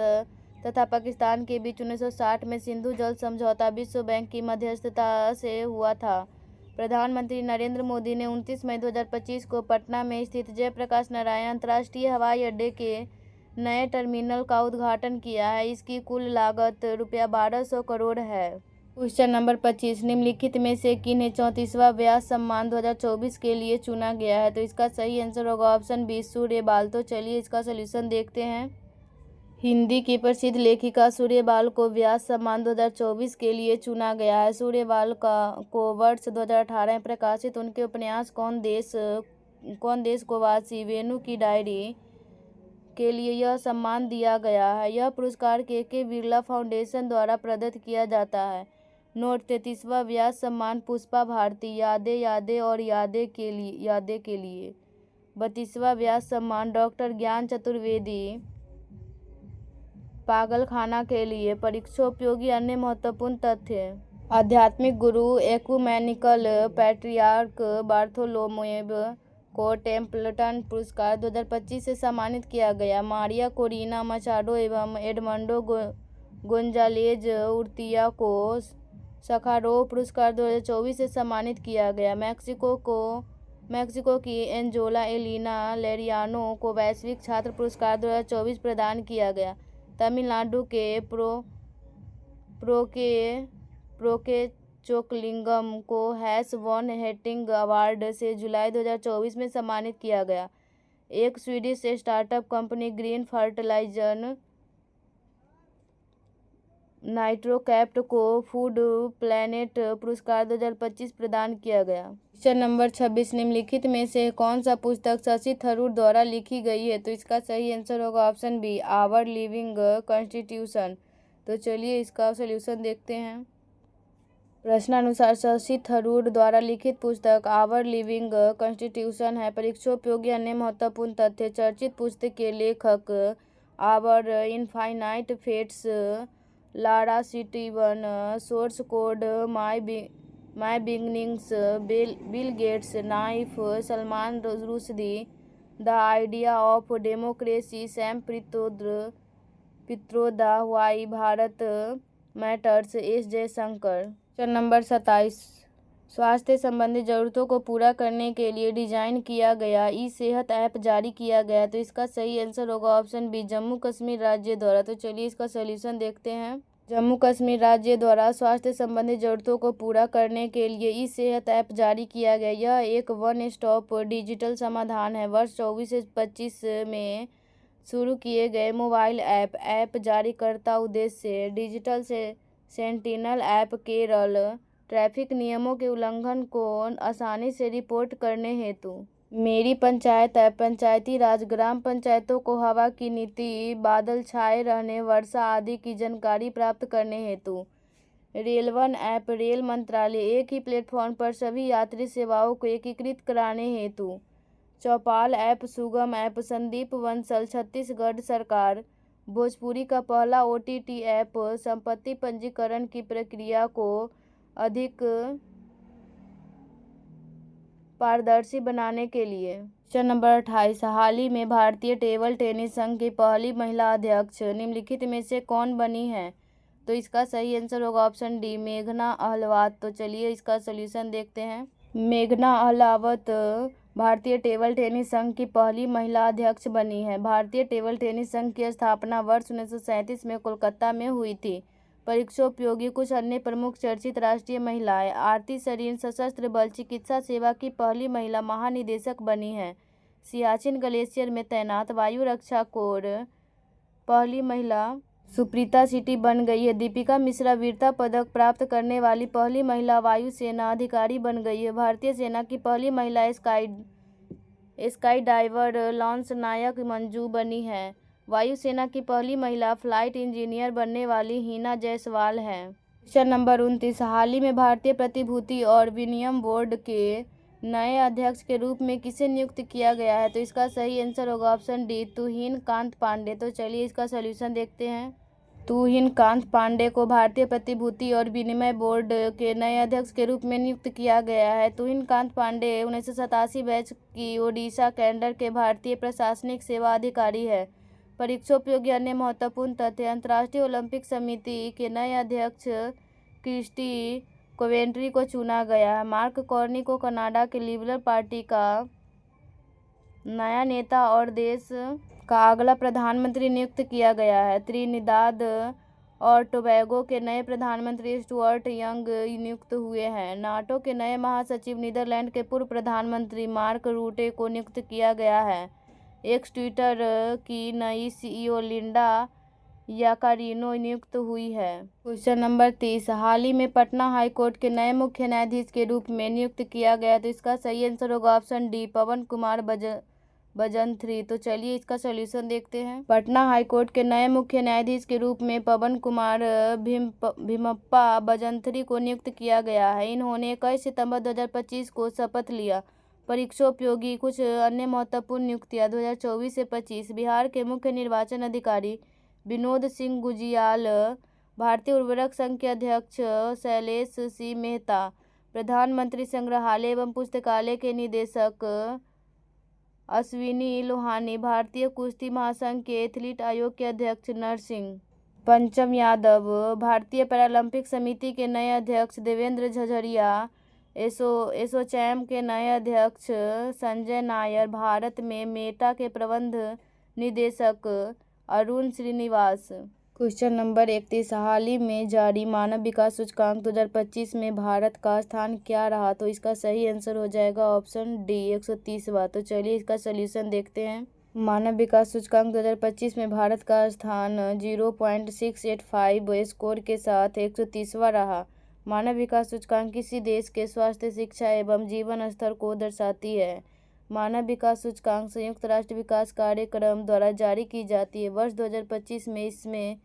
तथा पाकिस्तान के बीच 1960 में सिंधु जल समझौता विश्व बैंक की मध्यस्थता से हुआ था। प्रधानमंत्री नरेंद्र मोदी ने 29 मई 2025 को पटना में स्थित जयप्रकाश नारायण अंतर्राष्ट्रीय हवाई अड्डे के नए टर्मिनल का उद्घाटन किया है। इसकी कुल लागत ₹1200 करोड़ है। क्वेश्चन नंबर 25, निम्नलिखित में से किन्हें 34वां व्यास सम्मान 2024 के लिए चुना गया है? तो इसका सही आंसर होगा ऑप्शन बी, सूर्यबाल। तो चलिए इसका सलूशन देखते हैं। हिंदी की प्रसिद्ध लेखिका सूर्यबाल को व्यास सम्मान 2024 के लिए चुना गया है। सूर्यबाल को वर्ष 2018 में प्रकाशित उनके उपन्यास कौन देश को वासी वेणु की डायरी के लिए यह सम्मान दिया गया है। यह पुरस्कार KK बिरला फाउंडेशन द्वारा प्रदत्त किया जाता है। नोट, 33वां व्यास सम्मान पुष्पा भारती यादें और यादें के लिए। 32वां व्यास सम्मान डॉक्टर ज्ञान चतुर्वेदी पागलखाना के लिए। परीक्षोपयोगी अन्य महत्वपूर्ण तथ्य, आध्यात्मिक गुरु एक्यूमेनिकल पैट्रियार्क बार्थोलोमेव को टेम्पल्टन पुरस्कार 2025 से सम्मानित किया गया। मारिया कोरिना मचाडो एवं एडमंडो गोंजालेज उर्तिया को सखारोव पुरस्कार 2024 से सम्मानित किया गया। मैक्सिको की एंजोला एलिना लेरियानो को वैश्विक छात्र पुरस्कार 2024 प्रदान किया गया। तमिलनाडु के प्रोके चोकलिंगम को वन हेटिंग अवार्ड से जुलाई 2024 में सम्मानित किया गया। एक Swedish startup company green fertilizer Nitrocapt को फूड प्लैनेट पुरस्कार 2025 प्रदान किया गया। क्वेश्चन नंबर 26, निम्नलिखित में से कौन सा पुस्तक शशि थरूर द्वारा लिखी गई है? तो इसका सही आंसर होगा option B, our living constitution. तो चलिए इसका सलूशन देखते हैं। प्रश्नानुसार शशि थरूर द्वारा लिखित पुस्तक आवर लिविंग कॉन्स्टिट्यूशन है। परीक्षोपयोगी अन्य महत्वपूर्ण तथ्य, चर्चित पुस्तक के लेखक our infinite fates Lara Steven, source code my beginnings, Bill Gates, knife, Salman Rushdie, the idea of democracy, Sam Pitroda, why Bharat matters, S Jaishankar. Question number 27, स्वास्थ्य संबंधी जरूरतों को पूरा करने के लिए डिजाइन किया गया ई सेहत ऐप जारी किया गया, तो इसका सही आंसर होगा ऑप्शन बी, जम्मू कश्मीर राज्य द्वारा। तो चलिए इसका सॉल्यूशन देखते हैं। जम्मू कश्मीर राज्य द्वारा स्वास्थ्य संबंधी जरूरतों को पूरा करने के लिए ई सेहत ऐप जारी किया गया। यह एक वन स्टॉप डिजिटल समाधान है। वर्ष 24 से 25 में शुरू किए गए मोबाइल ऐप जारीकर्ता उद्देश्य digital sentinel app Kerala traffic नियमों के उल्लंघन को आसानी से रिपोर्ट करने हेतु मेरी पंचायत ऐप पंचायती राज ग्राम पंचायतों को हवा की नीति, बादल छाए रहने, वर्षा आदि की जानकारी प्राप्त करने हेतु रेलवन ऐप रेल मंत्रालय एक ही प्लेटफॉर्म पर सभी यात्री सेवाओं को एकीकृत कराने हेतु चौपाल ऐप सुगम ऐप संदीप बंसल छत्तीसगढ़ सरकार भोजपुरी का पहला OTT ऐप संपत्ति पंजीकरण की प्रक्रिया को अधिक पारदर्शी बनाने के लिए। क्वेश्चन नंबर 28, हाल ही में भारतीय टेबल टेनिस संघ की पहली महिला अध्यक्ष निम्नलिखित में से कौन बनी है? तो इसका सही आंसर होगा ऑप्शन डी, मेघना अहलावत। तो चलिए इसका सॉल्यूशन देखते हैं। मेघना अहलावत भारतीय टेबल टेनिस संघ की पहली महिला अध्यक्ष बनी है। भारतीय टेबल टेनिस संघ की स्थापना वर्ष 1937 में कोलकाता में हुई थी। परीक्षोपयोगी कुछ अन्य प्रमुख चर्चित राष्ट्रीय महिलाएं, आरती सरीन सशस्त्र बल चिकित्सा सेवा की पहली महिला महानिदेशक बनी है। सियाचिन ग्लेशियर में तैनात वायु रक्षा कोर पहली महिला सुप्रीता सिटी बन गई है। दीपिका मिश्रा वीरता पदक प्राप्त करने वाली पहली महिला वायुसेना अधिकारी बन गई है। भारतीय सेना की पहली महिला स्काई डाइवर लॉन्च नायक मंजू बनी है। वायुसेना की पहली महिला फ्लाइट इंजीनियर बनने वाली हिना जायसवाल है। क्वेश्चन नंबर 29, हाल ही में भारतीय प्रतिभूति और विनिमय बोर्ड के नए अध्यक्ष के रूप में किसे नियुक्त किया गया है? तो इसका सही आंसर होगा ऑप्शन डी, तुहिन कांत पांडे। तो चलिए इसका सॉल्यूशन देखते हैं। तुहिन कांत पांडे को भारतीय प्रतिभूति और विनिमय बोर्ड के नए अध्यक्ष के रूप में नियुक्त किया गया है। तुहिन कांत पांडे 1987 बैच की ओडिशा कैडर के भारतीय प्रशासनिक सेवा अधिकारी है। परीक्षोपयोगी अन्य महत्वपूर्ण तथ्य, अंतर्राष्ट्रीय ओलंपिक समिति के नए अध्यक्ष क्रिस्टी कोवेंट्री को चुना गया है। मार्क कार्नी को कनाडा के लिबरल पार्टी का नया नेता और देश का अगला प्रधानमंत्री नियुक्त किया गया है। त्रिनिदाद और टोबैगो के नए प्रधानमंत्री स्टुअर्ट यंग नियुक्त हुए हैं। नाटो के नए महासचिव नीदरलैंड के पूर्व प्रधानमंत्री मार्क रूटे को नियुक्त किया गया है। एक्स ट्विटर की नई CEO लिंडा याकारिनो नियुक्त हुई है। क्वेश्चन नंबर 30, हाल ही में पटना हाईकोर्ट के नए मुख्य न्यायाधीश के रूप में नियुक्त किया गया। तो इसका सही आंसर होगा ऑप्शन डी, पवन कुमार बजंत्री। तो चलिए इसका सॉल्यूशन देखते हैं। पटना हाईकोर्ट के नए मुख्य न्यायाधीश के रूप में पवन कुमार भीमप्पा बजंत्री को नियुक्त किया गया है। इन्होंने 21 सितंबर 2025 को शपथ लिया। परीक्षोपयोगी कुछ अन्य महत्वपूर्ण नियुक्तियां 2024 से 25, बिहार के मुख्य निर्वाचन अधिकारी विनोद सिंह गुजियाल, भारतीय उर्वरक संघ के अध्यक्ष शैलेश सी मेहता, प्रधानमंत्री संग्रहालय एवं पुस्तकालय के निदेशक अश्विनी लोहानी, भारतीय कुश्ती महासंघ के एथलीट आयोग के अध्यक्ष नरसिंह पंचम यादव, भारतीय पैरालंपिक समिति के नए अध्यक्ष देवेंद्र झझरिया, एसोचैम के नए अध्यक्ष संजय नायर, भारत में मेटा के प्रबंध निदेशक अरुण श्रीनिवास। क्वेश्चन नंबर 31, हाल ही में जारी मानव विकास सूचकांक 2025 में भारत का स्थान क्या रहा? तो इसका सही आंसर हो जाएगा ऑप्शन डी, 130वां। तो चलिए इसका सॉल्यूशन देखते हैं। मानव विकास सूचकांक 2025 में भारत का स्थान 0.685 स्कोर के साथ 130वां रहा। मानव विकास सूचकांक किसी देश के स्वास्थ्य, शिक्षा एवं जीवन स्तर को दर्शाती है। मानव विकास सूचकांक संयुक्त राष्ट्र विकास कार्यक्रम द्वारा जारी की जाती है। वर्ष 2025 में इसमें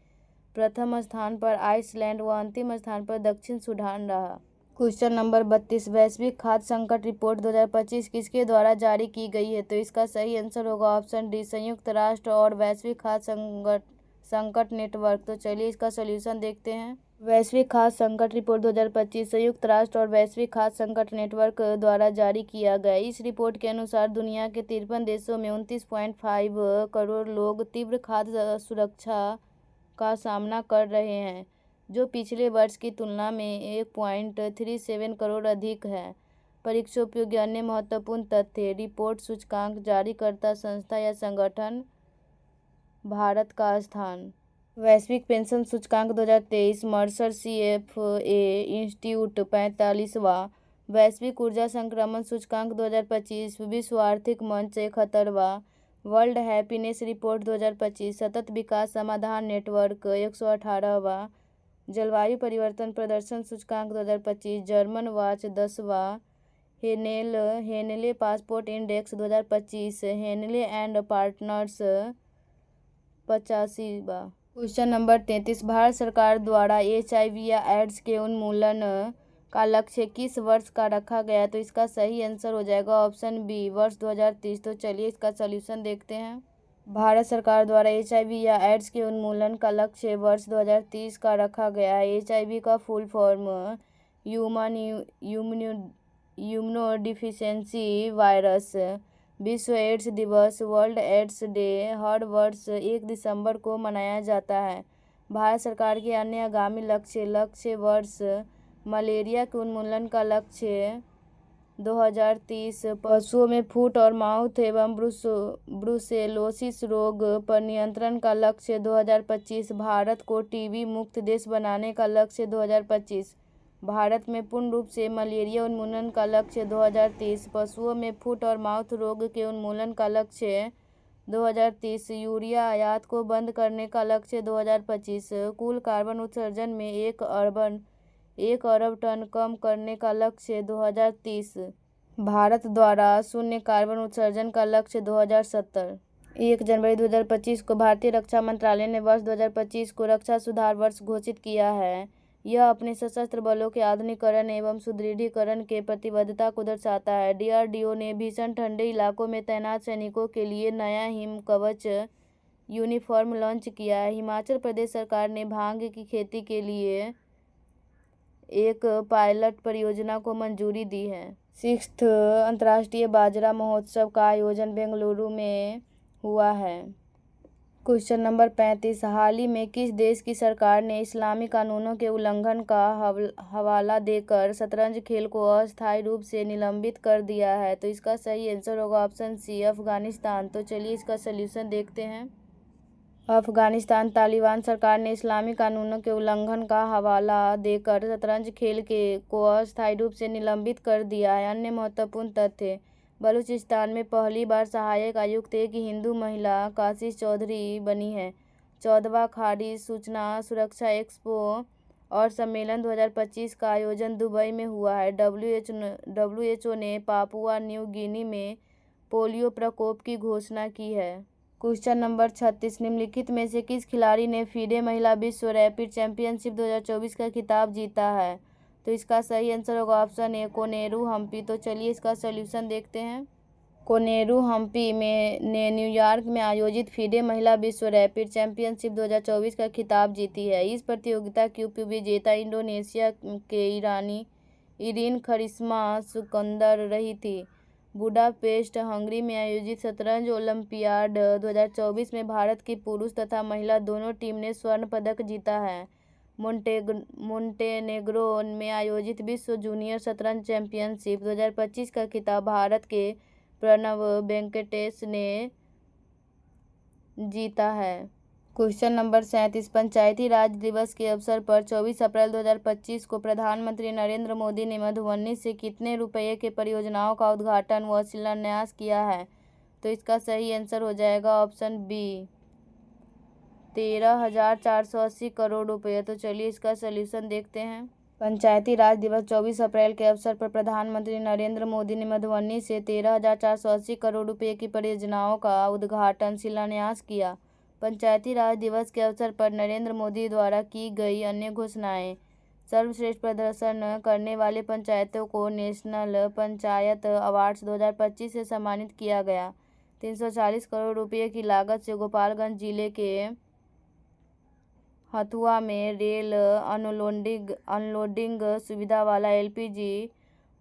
प्रथम स्थान पर आइसलैंड व अंतिम स्थान पर दक्षिण सूडान रहा। क्वेश्चन नंबर 32, वैश्विक खाद्य संकट रिपोर्ट 2025 किसके द्वारा जारी की गई है? तो इसका सही आंसर होगा ऑप्शन डी, संयुक्त राष्ट्र और वैश्विक खाद्य संकट नेटवर्क। तो चलिए इसका सॉल्यूशन देखते हैं। वैश्विक खाद्य संकट रिपोर्ट 2025 संयुक्त राष्ट्र और वैश्विक खाद्य संकट नेटवर्क द्वारा जारी किया गया। इस रिपोर्ट के अनुसार दुनिया के 53 देशों में 29.5 करोड़ लोग तीव्र खाद्य असुरक्षा का सामना कर रहे हैं, जो पिछले वर्ष की तुलना में 1.37 करोड़ अधिक है। परीक्षा उपयोगी अन्य महत्वपूर्ण तथ्य रिपोर्ट सूचकांक जारीकर्ता संस्था या संगठन। भारत का स्थान। वैश्विक पेंशन सूचकांक 2023 मर्सर CFA इंस्टीट्यूट 45वां। वैश्विक ऊर्जा संक्रमण सूचकांक 2025 विश्व आर्थिक मंच 71वां। वर्ल्ड हैप्पीनेस रिपोर्ट 2025 सतत विकास समाधान नेटवर्क 118वां। जलवायु परिवर्तन प्रदर्शन सूचकांक 2025 जर्मन वॉच 10वां। Henley passport index 2025 Henley and partners 85वां। क्वेश्चन नंबर 33 भारत सरकार द्वारा HIV या एड्स के उन्मूलन का लक्ष्य किस वर्ष का रखा गया? तो इसका सही आंसर हो जाएगा ऑप्शन बी, वर्ष 2030। तो चलिए इसका सॉल्यूशन देखते हैं। भारत सरकार द्वारा HIV या एड्स के उन्मूलन का लक्ष्य वर्ष 2030 का रखा गया है। HIV का फुल फॉर्म ह्यूमन इम्यूनोडिफिशियेंसी वायरस। विश्व एड्स दिवस वर्ल्ड एड्स डे हर वर्ष 1 दिसंबर को मनाया जाता है। भारत सरकार के अन्य आगामी लक्ष्य वर्ष मलेरिया के उन्मूलन का लक्ष्य 2030, पशुओं में फुट और माउथ एवं ब्रुसेलोसिस रोग पर नियंत्रण का लक्ष्य 2025, भारत को टीबी मुक्त देश बनाने का लक्ष्य 2025, भारत में पूर्ण रूप से मलेरिया उन्मूलन का लक्ष्य 2030, पशुओं में फुट और माउथ रोग के उन्मूलन का लक्ष्य 2030, यूरिया आयात को बंद करने का लक्ष्य 2025, कुल कार्बन उत्सर्जन में 1 अरब टन कम करने का लक्ष्य 2030, भारत द्वारा शून्य कार्बन उत्सर्जन का लक्ष्य 2070। 1 जनवरी 2025 को भारतीय रक्षा मंत्रालय ने वर्ष 2025 को रक्षा सुधार वर्ष घोषित किया है। यह अपने सशस्त्र बलों के आधुनिकीकरण एवं सुदृढ़ीकरण के प्रतिबद्धता को दर्शाता है। DRDO ने भीषण ठंडे इलाकों में तैनात सैनिकों के लिए नया हिम कवच यूनिफॉर्म लॉन्च किया है। हिमाचल प्रदेश सरकार ने भांग की खेती के लिए एक पायलट परियोजना को मंजूरी दी है। 6th अंतर्राष्ट्रीय बाजरा महोत्सव का आयोजन बेंगलुरु में हुआ है। क्वेश्चन नंबर 35 हाल ही में किस देश की सरकार ने इस्लामी कानूनों के उल्लंघन का हवाला देकर शतरंज खेल को अस्थायी रूप से निलंबित कर दिया है? तो इसका सही आंसर होगा ऑप्शन सी, अफगानिस्तान। तो चलिए इसका सलूशन देखते हैं। अफगानिस्तान तालिबान सरकार ने इस्लामी कानूनों के उल्लंघन का हवाला देकर शतरंज खेल को अस्थायी रूप से निलंबित कर दिया है। अन्य महत्वपूर्ण तथ्य बलूचिस्तान में पहली बार सहायक आयुक्त एक हिंदू महिला काशिश चौधरी बनी है। 14वां खाड़ी सूचना सुरक्षा एक्सपो और सम्मेलन 2025 का आयोजन दुबई में हुआ है। WHO ने पापुआ न्यू गिनी में पोलियो प्रकोप की घोषणा की है। क्वेश्चन नंबर 36 निम्नलिखित में से किस खिलाड़ी ने FIDE महिला विश्व रैपिड चैंपियनशिप 2024 का खिताब जीता है? तो इसका सही आंसर होगा ऑप्शन ए, कोनेरू हम्पी। तो चलिए इसका सॉल्यूशन देखते हैं। कोनेरू हम्पी ने न्यूयॉर्क में आयोजित FIDE महिला विश्व रैपिड चैंपियनशिप 2024 का खिताब जीती है। इस प्रतियोगिता की उपविजेता इंडोनेशिया के ईरानी इरीन करिश्मा सिकंदर रही थी। बुडापेस्ट हंगरी में आयोजित शतरंज ओलंपियाड 2024 में भारत की पुरुष तथा महिला दोनों टीम ने स्वर्ण पदक जीता है। मोंटेनेग्रो में आयोजित विश्व जूनियर शतरंज चैंपियनशिप 2025 का खिताब भारत के प्रणव वेंकटेश ने जीता है। क्वेश्चन नंबर 37 पंचायती राज दिवस के अवसर पर 24 अप्रैल 2025 को प्रधानमंत्री नरेंद्र मोदी ने मधुबनी से कितने रुपये के परियोजनाओं का उद्घाटन व शिलान्यास किया है? तो इसका सही आंसर हो जाएगा ऑप्शन बी, 13,480 करोड़ रुपये। तो चलिए इसका सलूशन देखते हैं। पंचायती राज दिवस 24 अप्रैल के अवसर पर प्रधानमंत्री नरेंद्र मोदी ने मधुबनी से 13,480 करोड़ रुपये की परियोजनाओं का उद्घाटन शिलान्यास किया। पंचायती राज दिवस के अवसर पर नरेंद्र मोदी द्वारा की गई अन्य घोषणाएं। सर्वश्रेष्ठ प्रदर्शन करने वाले पंचायतों को नेशनल पंचायत अवार्ड्स 2025 से सम्मानित किया गया। 340 करोड़ रुपये की लागत से गोपालगंज जिले के हथुआ में रेल अनलोडिंग सुविधा वाला LPG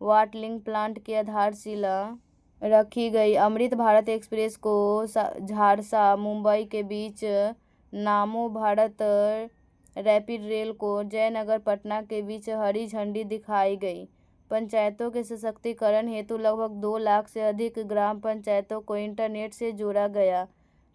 बॉटलिंग प्लांट की आधारशिला रखी गई। अमृत भारत एक्सप्रेस को झारसा मुंबई के बीच, नामो भारत रैपिड रेल को जयनगर पटना के बीच हरी झंडी दिखाई गई। पंचायतों के सशक्तिकरण हेतु लगभग 2 लाख से अधिक ग्राम पंचायतों को इंटरनेट से जोड़ा गया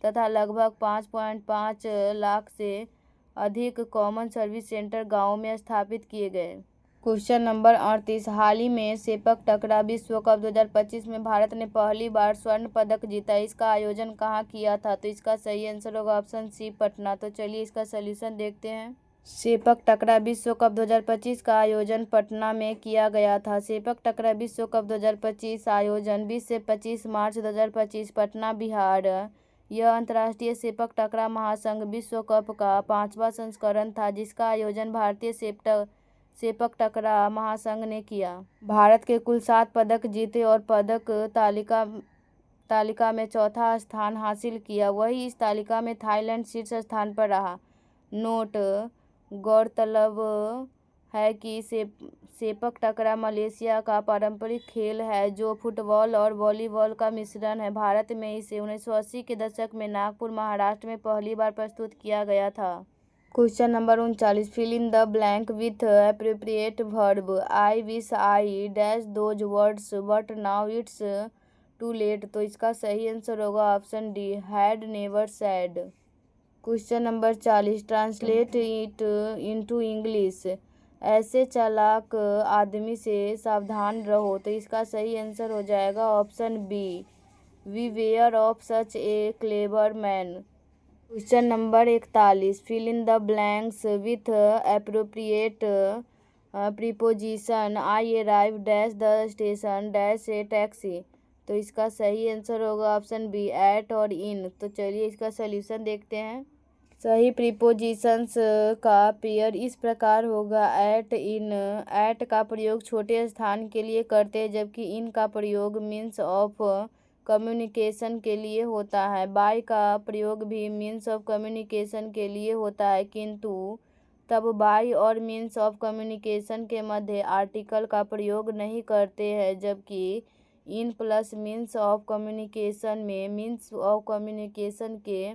तथा लगभग 5.5 लाख से अधिक कॉमन सर्विस सेंटर गाँवों में स्थापित किए गए। क्वेश्चन नंबर 38, हाल ही में सेपक टकरा विश्व कप 2025 में भारत ने पहली बार स्वर्ण पदक जीता। इसका आयोजन कहाँ किया था? तो इसका सही आंसर होगा ऑप्शन सी, पटना। तो चलिए इसका सलूशन देखते हैं। सेपक टकरा विश्व कप 2025 का आयोजन पटना में किया गया था। सेपक टकरा विश्व कप 2025 आयोजन 20 से 25 मार्च 2025 पटना, बिहार। यह अंतर्राष्ट्रीय सेपक टकरा महासंघ विश्व कप का 5वां संस्करण था, जिसका आयोजन भारतीय सेपक टकरा महासंघ ने किया। भारत के कुल 7 पदक जीते और पदक तालिका में चौथा स्थान हासिल किया। वहीं इस तालिका में थाईलैंड शीर्ष स्थान पर रहा। नोट: गौरतलब है कि सेपक टकरा मलेशिया का पारंपरिक खेल है जो फुटबॉल और वॉलीबॉल का मिश्रण है। भारत में इसे 1980 के दशक में नागपुर, महाराष्ट्र में पहली बार प्रस्तुत किया गया था। Question number 39, fill in the blank with appropriate verb. I wish I dash those words but now it's too late. तो इसका सही आंसर होगा option D, had never said. Question number 40, translate it into English. ऐसे चालाक आदमी से सावधान रहो। तो इसका सही आंसर हो जाएगा option B, beware of such a clever man. Question number 41, fill in the blanks with appropriate preposition. I arrive dash the station dash a taxi. तो इसका सही आंसर होगा ऑप्शन बी, एट और इन। तो चलिए इसका सलूशन देखते हैं। सही प्रीपोजिशंस का पेयर इस प्रकार होगा, एट, इन। एट का प्रयोग छोटे स्थान के लिए करते हैं, जबकि इन का प्रयोग मीन्स ऑफ कम्युनिकेशन के लिए होता है। बाय का प्रयोग भी मीन्स ऑफ कम्युनिकेशन के लिए होता है, किंतु तब बाय और मीन्स ऑफ कम्युनिकेशन के मध्य आर्टिकल का प्रयोग नहीं करते हैं, जबकि in plus means of communication में मीन्स ऑफ कम्युनिकेशन के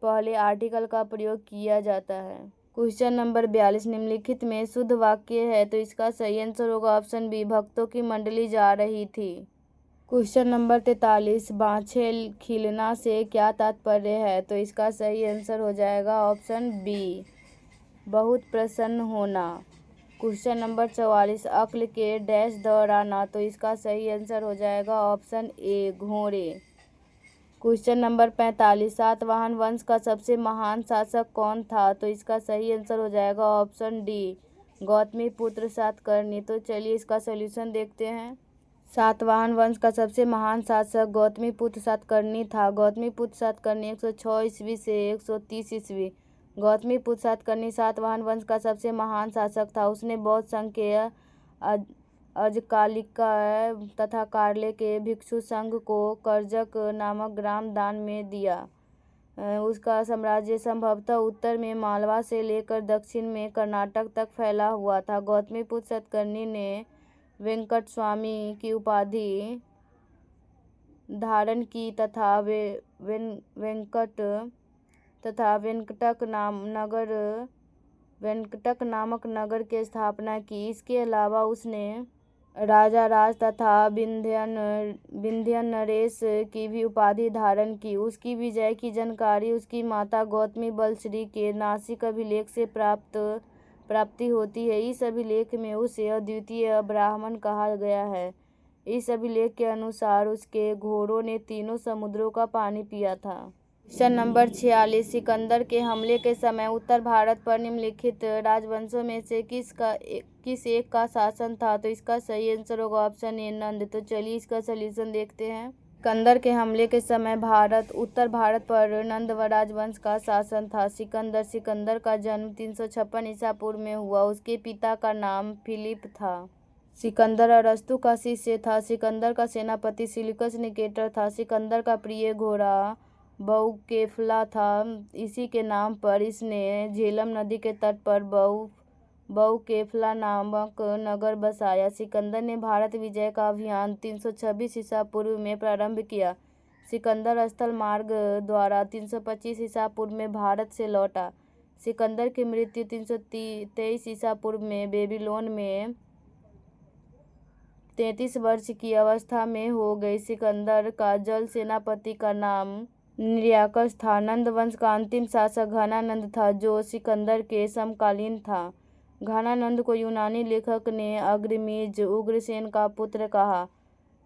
पहले आर्टिकल का प्रयोग किया जाता है। क्वेश्चन नंबर 42, निम्नलिखित में शुद्ध वाक्य है। तो इसका सही आंसर होगा ऑप्शन बी, भक्तों की मंडली जा रही थी। क्वेश्चन नंबर 43, बाछे खिलना से क्या तात्पर्य है? तो इसका सही आंसर हो जाएगा ऑप्शन बी, बहुत प्रसन्न होना। क्वेश्चन नंबर 44, अक्ल के डैश दौराना। तो इसका सही आंसर हो जाएगा ऑप्शन ए, घोड़े। क्वेश्चन नंबर 45, सातवाहन वंश का सबसे महान शासक कौन था? तो इसका सही आंसर हो जाएगा ऑप्शन डी, गौतमीपुत्र सातकर्णी। तो चलिए इसका सलूशन देखते हैं। सातवाहन वंश का सबसे महान शासक गौतमीपुत्र सातकर्णी था। गौतमीपुत्र सातकर्णी 106 ईस्वी से 130 ईस्वी। गौतमीपुत्र सातकर्णी सातवाहन वंश का सबसे महान शासक था। उसने बौद्ध संघ के अजकालिका तथा कार्ले के भिक्षु संघ को करजक नामक ग्राम दान में दिया। उसका साम्राज्य संभवतः उत्तर में मालवा से लेकर दक्षिण में कर्नाटक तक फैला हुआ था। गौतमीपुत्र सातकर्णी ने वेंकट स्वामी की उपाधि धारण की तथा वेंकटक नामक नगर की स्थापना की। इसके अलावा उसने राजा राज तथा विंध्य नरेश की भी उपाधि धारण की। उसकी विजय की जानकारी उसकी माता गौतमी बलश्री के नासिक अभिलेख से प्राप्ति होती है। इस अभिलेख में उसे अद्वितीय ब्राह्मण कहा गया है। इस अभिलेख के अनुसार उसके घोड़ों ने तीनों समुद्रों का पानी पिया था। क्वेश्चन नंबर 46, सिकंदर के हमले के समय उत्तर भारत पर निम्नलिखित राजवंशों में से किस एक का शासन था? तो इसका सही आंसर होगा ऑप्शन ए, नंद। तो चलिए इसका सलूशन देखते हैं। सिकंदर के हमले के समय उत्तर भारत पर नंद राजवंश का शासन था। सिकंदर का जन्म 356 ईसा पूर्व में हुआ। उसके पिता का नाम फिलिप था। सिकंदर अरस्तु का शिष्य था। सिकंदर का सेनापति सिलिकस निकेटर था। सिकंदर का प्रिय घोड़ा बउकेफला था। इसी के नाम पर इसने झेलम नदी के तट पर बउकेफला नामक नगर बसाया। सिकंदर ने भारत विजय का अभियान 326 ईसा पूर्व में प्रारंभ किया। सिकंदर स्थल मार्ग द्वारा 325 ईसा पूर्व में भारत से लौटा। सिकंदर की मृत्यु 323 ईसा पूर्व में बेबीलोन में 33 वर्ष की अवस्था में हो गई। सिकंदर का जल सेनापति का नाम निर्याकस था। नंद वंश का अंतिम शासक घनानंद था, जो सिकंदर के समकालीन था। घनानंद को यूनानी लेखक ने अग्रमीज उग्रसेन का पुत्र कहा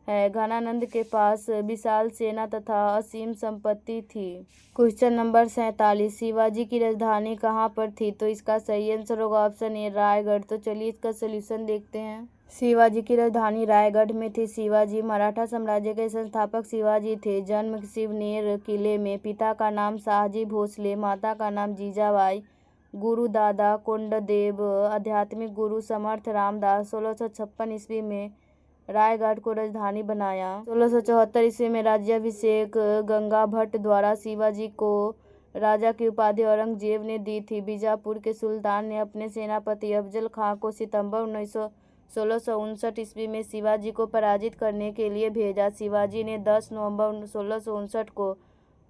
है। घनानंद के पास विशाल सेना तथा असीम संपत्ति थी। क्वेश्चन नंबर 47, शिवाजी की राजधानी कहाँ पर थी? तो इसका सही आंसर होगा ऑप्शन ए रायगढ़। तो चलिए इसका सोल्यूशन देखते हैं। शिवाजी की राजधानी रायगढ़ में थी। शिवाजी मराठा साम्राज्य के संस्थापक शिवाजी थे। जन्म शिवनेर किले में। पिता का नाम शाहजी भोसले, माता का नाम जीजाबाई। गुरु दादा कोंडदेव, आध्यात्मिक गुरु समर्थ रामदास। 1656 ईस्वी में रायगढ़ को राजधानी बनाया। 1674 ईस्वी में राज्याभिषेक गंगा भट्ट द्वारा शिवाजी को राजा की उपाधि औरंगजेब ने दी थी। बीजापुर के सुल्तान ने अपने सेनापति अफजल खां को सितंबर 1659 ईस्वी में शिवाजी को पराजित करने के लिए भेजा। शिवाजी ने 10 नवंबर 1659 को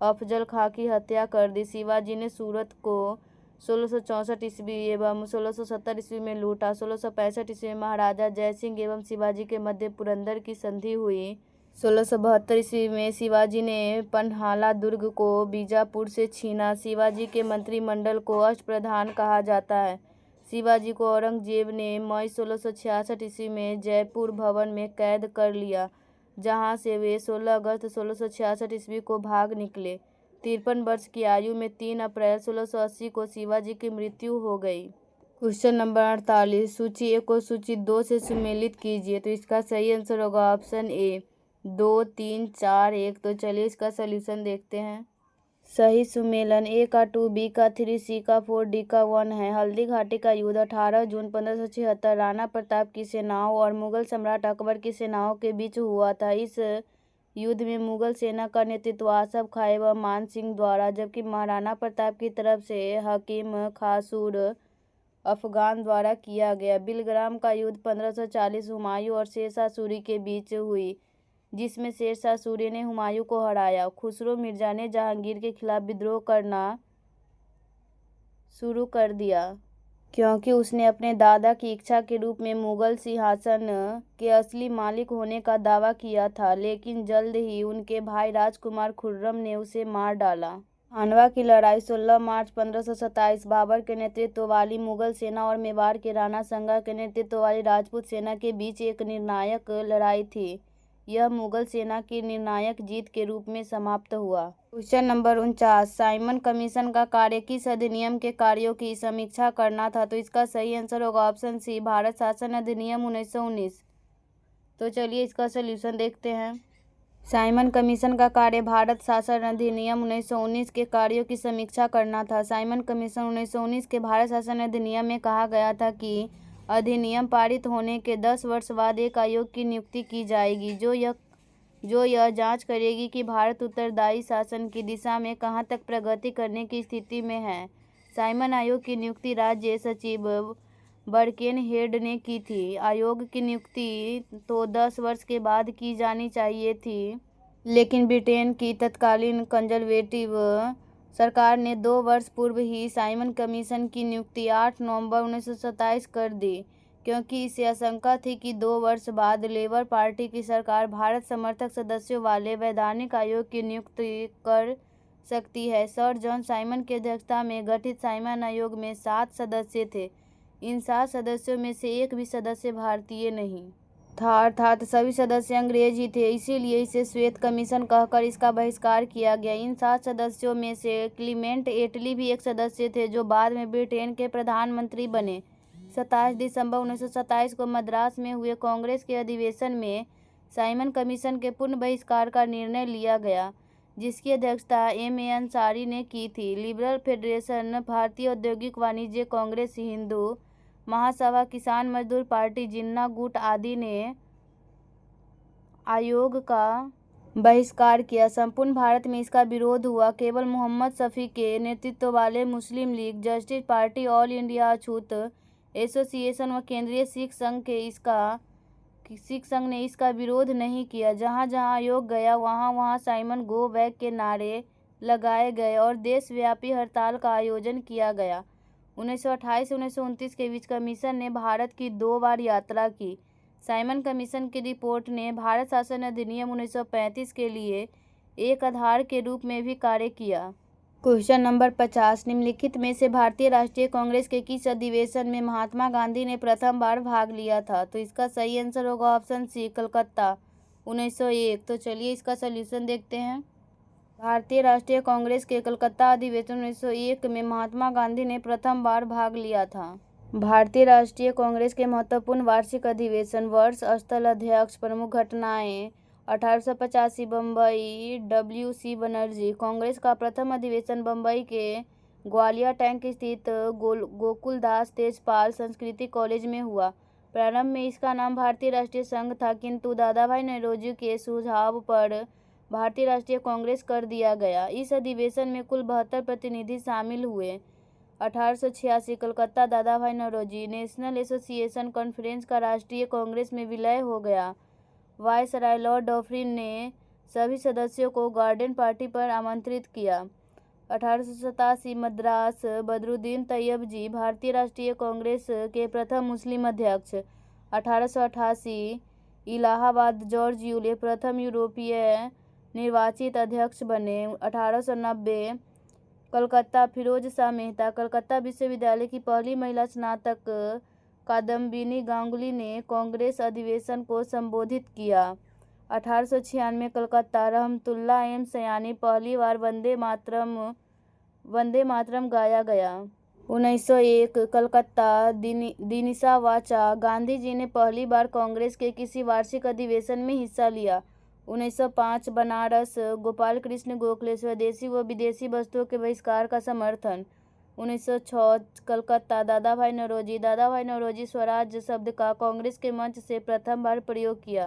अफजल खां की हत्या कर दी। शिवाजी ने सूरत को 1664 ईस्वी एवं 1670 ईस्वी में लूटा। 1665 ईस्वी में महाराजा जयसिंह एवं शिवाजी के मध्य पुरंदर की संधि हुई। 1672 ईस्वी में शिवाजी ने पन्हाला दुर्ग को बीजापुर से छीना। शिवाजी के मंत्रिमंडल को अष्टप्रधान कहा जाता है। शिवाजी को औरंगजेब ने मई 1666 ईस्वी में जयपुर भवन में कैद कर लिया, जहां से वे 16 अगस्त 1666 ईस्वी को भाग निकले। 53 वर्ष की आयु में 3 अप्रैल 1680 को शिवाजी की मृत्यु हो गई। क्वेश्चन नंबर 48, सूची 1 को सूची 2 से सुमेलित कीजिए। तो इसका सही आंसर होगा ऑप्शन ए 2, 3, 4, 1। तो चलिए इसका सोल्यूशन देखते हैं। सही सुमेलन ए का 2, बी का 3, सी का 4, डी का 1 है। हल्दी घाटी का युद्ध 18 जून 1576 राणा प्रताप की सेनाओं और मुगल सम्राट अकबर की सेनाओं के बीच हुआ था। इस युद्ध में मुगल सेना का नेतृत्व आसफ खां एवं मान सिंह द्वारा, जबकि महाराणा प्रताप की तरफ से हकीम खासूर अफगान द्वारा किया गया। बिलग्राम का युद्ध 1540 हुमायूं और शेरशाह सूरी के बीच हुई, जिसमें शेरशाह सूरी ने हुमायूं को हराया। खुसरो मिर्जा ने जहांगीर के खिलाफ विद्रोह करना शुरू कर दिया, क्योंकि उसने अपने दादा की इच्छा के रूप में मुगल सिंहासन के असली मालिक होने का दावा किया था। लेकिन जल्द ही उनके भाई राजकुमार खुर्रम ने उसे मार डाला। खानवा की लड़ाई 16 मार्च 1527 बाबर के नेतृत्व वाली मुगल सेना और मेवाड़ के राणा संगा के नेतृत्व वाली राजपूत सेना के बीच एक निर्णायक लड़ाई थी। यह मुगल सेना की निर्णायक जीत के रूप में समाप्त हुआ। क्वेश्चन नंबर 49, साइमन कमीशन का कार्य किस अधिनियम के कार्यों की समीक्षा करना था? तो इसका सही आंसर होगा ऑप्शन सी भारत शासन अधिनियम 1919। तो चलिए इसका सोल्यूशन देखते हैं। साइमन कमीशन का कार्य भारत शासन अधिनियम 1919 के कार्यों की समीक्षा करना था। साइमन कमीशन 1919 के भारत शासन अधिनियम में कहा गया था कि अधिनियम पारित होने के 10 वर्ष बाद एक आयोग की नियुक्ति की जाएगी, जो यह जांच करेगी कि भारत उत्तरदायी शासन की दिशा में कहां तक प्रगति करने की स्थिति में है। साइमन आयोग की नियुक्ति राज्य सचिव बर्केनहेड ने की थी। आयोग की नियुक्ति तो 10 वर्ष के बाद की जानी चाहिए थी, लेकिन ब्रिटेन की तत्कालीन कंजर्वेटिव सरकार ने 2 वर्ष पूर्व ही साइमन कमीशन की नियुक्ति 8 नवंबर 1927 कर दी, क्योंकि इसे आशंका थी कि 2 वर्ष बाद लेबर पार्टी की सरकार भारत समर्थक सदस्यों वाले वैधानिक आयोग की नियुक्ति कर सकती है। सर जॉन साइमन की अध्यक्षता में गठित साइमन आयोग में 7 सदस्य थे। इन 7 सदस्यों में से एक भी सदस्य भारतीय नहीं था, अर्थात सभी सदस्य अंग्रेज ही थे। इसीलिए इसे श्वेत कमीशन कहकर इसका बहिष्कार किया गया। इन 7 सदस्यों में से क्लीमेंट एटली भी एक सदस्य थे, जो बाद में ब्रिटेन के प्रधानमंत्री बने। 27 दिसंबर 1927 को मद्रास में हुए कांग्रेस के अधिवेशन में साइमन कमीशन के पूर्ण बहिष्कार का निर्णय लिया गया, जिसकी अध्यक्षता M.A. अंसारी ने की थी। लिबरल फेडरेशन, भारतीय औद्योगिक वाणिज्य कांग्रेस, हिंदू महासभा, किसान मजदूर पार्टी, जिन्ना गुट आदि ने आयोग का बहिष्कार किया। संपूर्ण भारत में इसका विरोध हुआ। केवल मोहम्मद शफी के नेतृत्व वाले Muslim League, Justice Party, All India अछूत एसोसिएशन व केंद्रीय सिख संघ ने इसका विरोध नहीं किया। जहां जहां आयोग गया वहां वहां साइमन गो बैक के नारे लगाए गए और देशव्यापी हड़ताल का आयोजन किया गया। 1928 से 1929 के बीच कमीशन ने भारत की 2 बार यात्रा की। साइमन कमीशन की रिपोर्ट ने भारत शासन अधिनियम 1935 के लिए एक आधार के रूप में भी कार्य किया। क्वेश्चन नंबर 50, निम्नलिखित में से भारतीय राष्ट्रीय कांग्रेस के किस अधिवेशन में महात्मा गांधी ने प्रथम बार भाग लिया था? तो इसका सही आंसर होगा ऑप्शन सी, कलकत्ता 1901। तो चलिए इसका सलूशन देखते हैं। भारतीय राष्ट्रीय कांग्रेस के कलकत्ता अधिवेशन 1901 में महात्मा गांधी ने प्रथम बार भाग लिया था। भारतीय राष्ट्रीय कांग्रेस के महत्वपूर्ण वार्षिक अधिवेशन, वर्ष, स्थल, अध्यक्ष, प्रमुख घटनाएं। 1885 बम्बई, WC बनर्जी। कांग्रेस का प्रथम अधिवेशन बम्बई के ग्वालियर टैंक स्थित गोकुलदास तेजपाल संस्कृति कॉलेज में हुआ। प्रारंभ में इसका नाम भारतीय राष्ट्रीय संघ था, किंतु दादाभाई नौरोजी के सुझाव पर भारतीय राष्ट्रीय कांग्रेस कर दिया गया। इस अधिवेशन में कुल 72 प्रतिनिधि शामिल हुए। 1886 Calcutta, Dadabhai Naoroji national association conference का राष्ट्रीय कांग्रेस में विलय हो गया। वायसराय लॉर्ड डॉफरिन ने सभी सदस्यों को गार्डन पार्टी पर आमंत्रित किया। 1887 मद्रास, बदरुद्दीन तैयब जी भारतीय राष्ट्रीय कांग्रेस के प्रथम मुस्लिम अध्यक्ष। 1888 इलाहाबाद, जॉर्ज यूले प्रथम यूरोपीय निर्वाचित अध्यक्ष बने। 1890 कलकत्ता, फिरोज शाह मेहता। कलकत्ता विश्वविद्यालय की पहली महिला स्नातक कादम्बिनी गांगुली ने कांग्रेस अधिवेशन को संबोधित किया। 1896 कलकत्ता, रहमतुल्लाह एम सयानी। पहली बार वंदे मातरम गाया गया। 1901 कलकत्ता, दिनिशा वाचा। गांधी जी ने पहली बार कांग्रेस के किसी वार्षिक अधिवेशन में हिस्सा लिया। 1905 बनारस, गोपाल कृष्ण गोखले। स्वदेशी व विदेशी वस्तुओं के बहिष्कार का समर्थन। 1906 कलकत्ता, दादाभाई नौरोजी। दादाभाई नौरोजी स्वराज शब्द का कांग्रेस के मंच से प्रथम बार प्रयोग किया।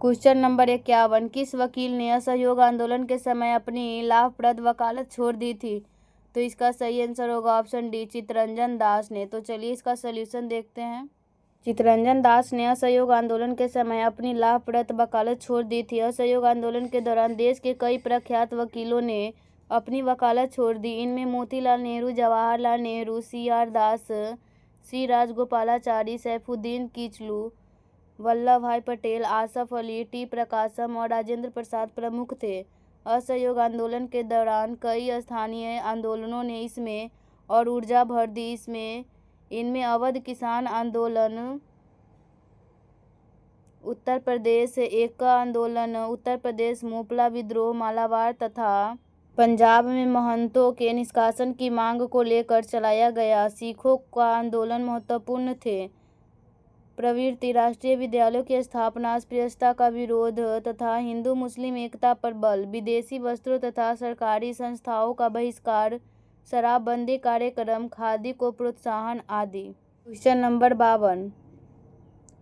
क्वेश्चन नंबर 51, किस वकील ने असहयोग आंदोलन के समय अपनी लाभप्रद वकालत छोड़ दी थी? तो इसका सही आंसर होगा ऑप्शन डी, चित्तरंजन दास ने। तो चलिए इसका सलूशन देखते हैं। चित्तरंजन दास ने असहयोग आंदोलन के समय अपनी लाभप्रद वकालत छोड़ दी थी। असहयोग आंदोलन के दौरान देश के कई प्रख्यात वकीलों ने अपनी वकालत छोड़ दी। इनमें मोतीलाल नेहरू, जवाहरलाल नेहरू, CR दास, C राजगोपालाचारी, सैफुद्दीन किचलू, वल्लभ भाई पटेल, आसफ अली, T प्रकाशम और राजेंद्र प्रसाद प्रमुख थे। असहयोग आंदोलन के दौरान कई स्थानीय आंदोलनों ने इसमें और ऊर्जा भर दी। इनमें अवध किसान आंदोलन, उत्तर प्रदेश एकता आंदोलन, उत्तर प्रदेश मोपला विद्रोह, मालाबार तथा पंजाब में महंतों के निष्कासन की मांग को लेकर चलाया गया सिखों का आंदोलन महत्वपूर्ण थे। प्रवृत्ति, राष्ट्रीय विद्यालयों की स्थापना, अस्पृश्यता का विरोध तथा हिंदू मुस्लिम एकता पर बल, विदेशी वस्त्रों तथा सरकारी संस्थाओं का बहिष्कार, शराबबंदी कार्यक्रम, खादी को प्रोत्साहन आदि। क्वेश्चन नंबर 52,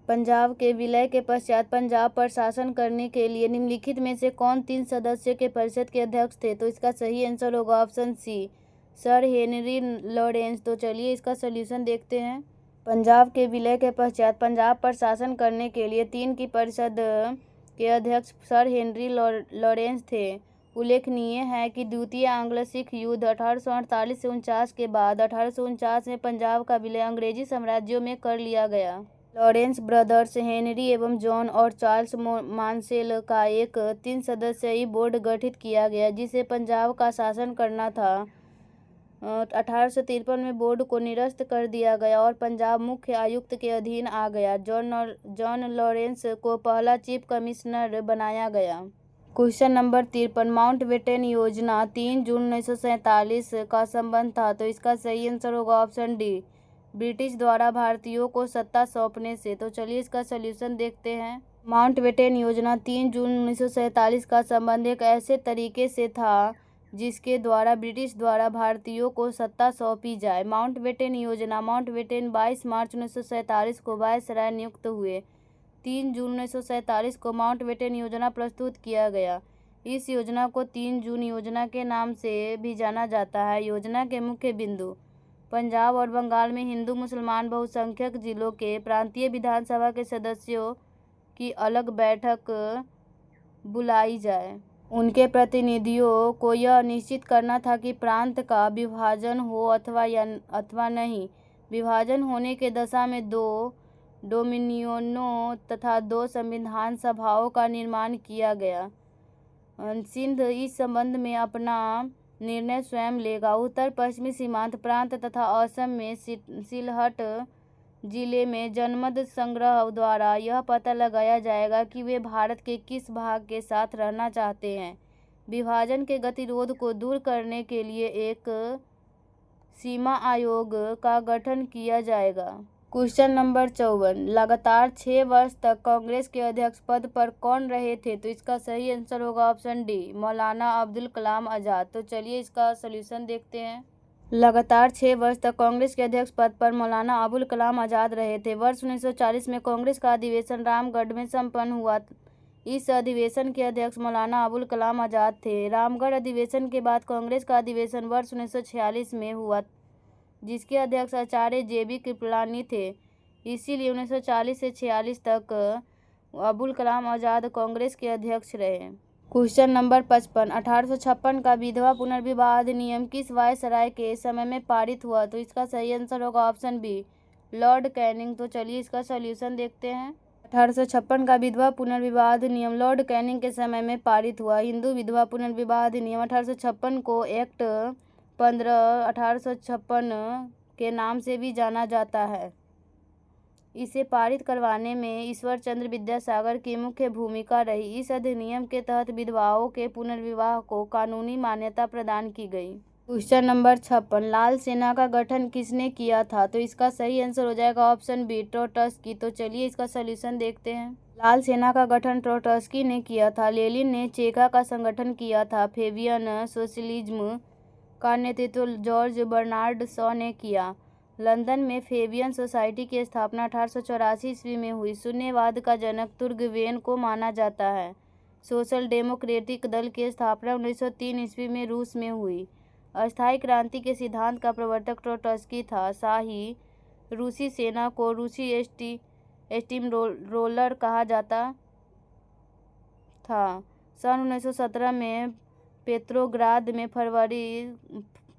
पंजाब के विलय के पश्चात पंजाब पर शासन करने के लिए निम्नलिखित में से कौन 3 सदस्यों के परिषद के अध्यक्ष थे? तो इसका सही आंसर होगा option C, sir Henry Lawrence. तो चलिए इसका सलूशन देखते हैं। पंजाब के विलय के पश्चात पंजाब पर शासन करने के लिए 3 की परिषद के अध्यक्ष सर हेनरी लॉरेंस थे। उल्लेखनीय है कि द्वितीय एंग्लो सिख युद्ध 1848 से 49 के बाद 1849 में पंजाब का विलय अंग्रेजी साम्राज्यों में कर लिया गया। लॉरेंस ब्रदर्स, हेनरी एवं जॉन और चार्ल्स मार्शल का एक 3 सदस्यीय बोर्ड गठित किया गया जिसे पंजाब का शासन करना था। 1853 में बोर्ड को निरस्त कर दिया गया और पंजाब मुख्य आयुक्त के अधीन आ गया। जॉन लॉरेंस को पहला चीफ कमिश्नर बनाया गया। क्वेश्चन नंबर 53, माउंटबेटन योजना 3 जून 1947 का संबंध था। तो इसका सही आंसर होगा ऑप्शन डी, ब्रिटिश द्वारा भारतीयों को सत्ता सौंपने से। तो चलिए इसका सलूशन देखते हैं। माउंटबेटन योजना 3 जून 1947 का संबंध एक ऐसे तरीके से था जिसके द्वारा ब्रिटिश द्वारा भारतीयों को सत्ता सौंपी जाए। माउंटबेटन योजना, माउंटबेटन 22 मार्च 1947 को वायसराय नियुक्त हुए। 3 जून 1947 को माउंटबेटन योजना प्रस्तुत किया गया। इस योजना को 3 जून योजना के नाम से भी जाना जाता है। योजना के मुख्य बिंदु: पंजाब और बंगाल में हिंदू मुसलमान बहुसंख्यक जिलों के प्रांतीय विधानसभा के सदस्यों की अलग बैठक बुलाई जाए। उनके प्रतिनिधियों को यह निश्चित करना था कि प्रांत का विभाजन हो अथवा नहीं। विभाजन होने के दशा में 2 डोमिनियनों तथा 2 संविधान सभाओं का निर्माण किया गया। सिंध इस संबंध में अपना निर्णय स्वयं लेगा। उत्तर पश्चिमी सीमांत प्रांत तथा असम में सिलहट जिले में जनमत संग्रह द्वारा यह पता लगाया जाएगा कि वे भारत के किस भाग के साथ रहना चाहते हैं। विभाजन के गतिरोध को दूर करने के लिए एक सीमा आयोग का गठन किया जाएगा। क्वेश्चन नंबर 54, लगातार 6 वर्ष तक कांग्रेस के अध्यक्ष पद पर कौन रहे थे? तो इसका सही आंसर होगा ऑप्शन डी, मौलाना अब्दुल कलाम आजाद। तो चलिए इसका सलूशन देखते हैं। लगातार 6 वर्ष तक कांग्रेस के अध्यक्ष पद पर मौलाना अबुल कलाम आजाद रहे थे। वर्ष 1940 में कांग्रेस का अधिवेशन रामगढ़ में संपन्न हुआ। इस अधिवेशन के अध्यक्ष मौलाना अबुल कलाम आजाद थे। रामगढ़ अधिवेशन के बाद कांग्रेस का अधिवेशन वर्ष 1946 में हुआ, जिसके अध्यक्ष आचार्य JB कृपलानी थे। इसीलिए 1940 से 46 तक अबुल कलाम आजाद कांग्रेस के अध्यक्ष रहे। क्वेश्चन नंबर 55, 1856 का विधवा पुनर्विवाह अधिनियम किस वायसराय के समय में पारित हुआ? तो इसका सही आंसर होगा ऑप्शन बी, लॉर्ड कैनिंग। तो चलिए इसका सॉल्यूशन देखते हैं। 1856 का विधवा पुनर्विवाह अधिनियम लॉर्ड कैनिंग के समय में पारित हुआ। हिंदू विधवा पुनर्विवाह अधिनियम 1856 को एक्ट 15/1856 के नाम से भी जाना जाता है। इसे पारित करवाने में ईश्वर चंद्र विद्यासागर की मुख्य भूमिका रही। इस अधिनियम के तहत विधवाओं के पुनर्विवाह को कानूनी मान्यता प्रदान की गई। क्वेश्चन नंबर 56, लाल सेना का गठन किसने किया था? तो इसका सही आंसर हो जाएगा ऑप्शन बी, ट्रोट्स्की। तो चलिए इसका सलूशन देखते हैं। लाल सेना का गठन ट्रोट्स्की ने किया था। लेनिन ने चेका का संगठन किया था। फेबियन सोशलिज्म का नेतृत्व जॉर्ज बर्नार्ड शॉ ने किया। लंदन में फेबियन सोसाइटी की स्थापना 1884 ईस्वी में हुई। शून्यवाद का जनक तुर्गेवेन को माना जाता है। सोशल डेमोक्रेटिक दल की स्थापना 1903 ईस्वी में रूस में हुई। अस्थायी क्रांति के सिद्धांत का प्रवर्तक ट्रोट्स्की था। शाही रूसी सेना को रूसी स्टीम रोलर कहा जाता था। सन 1917 में पेट्रोग्राद में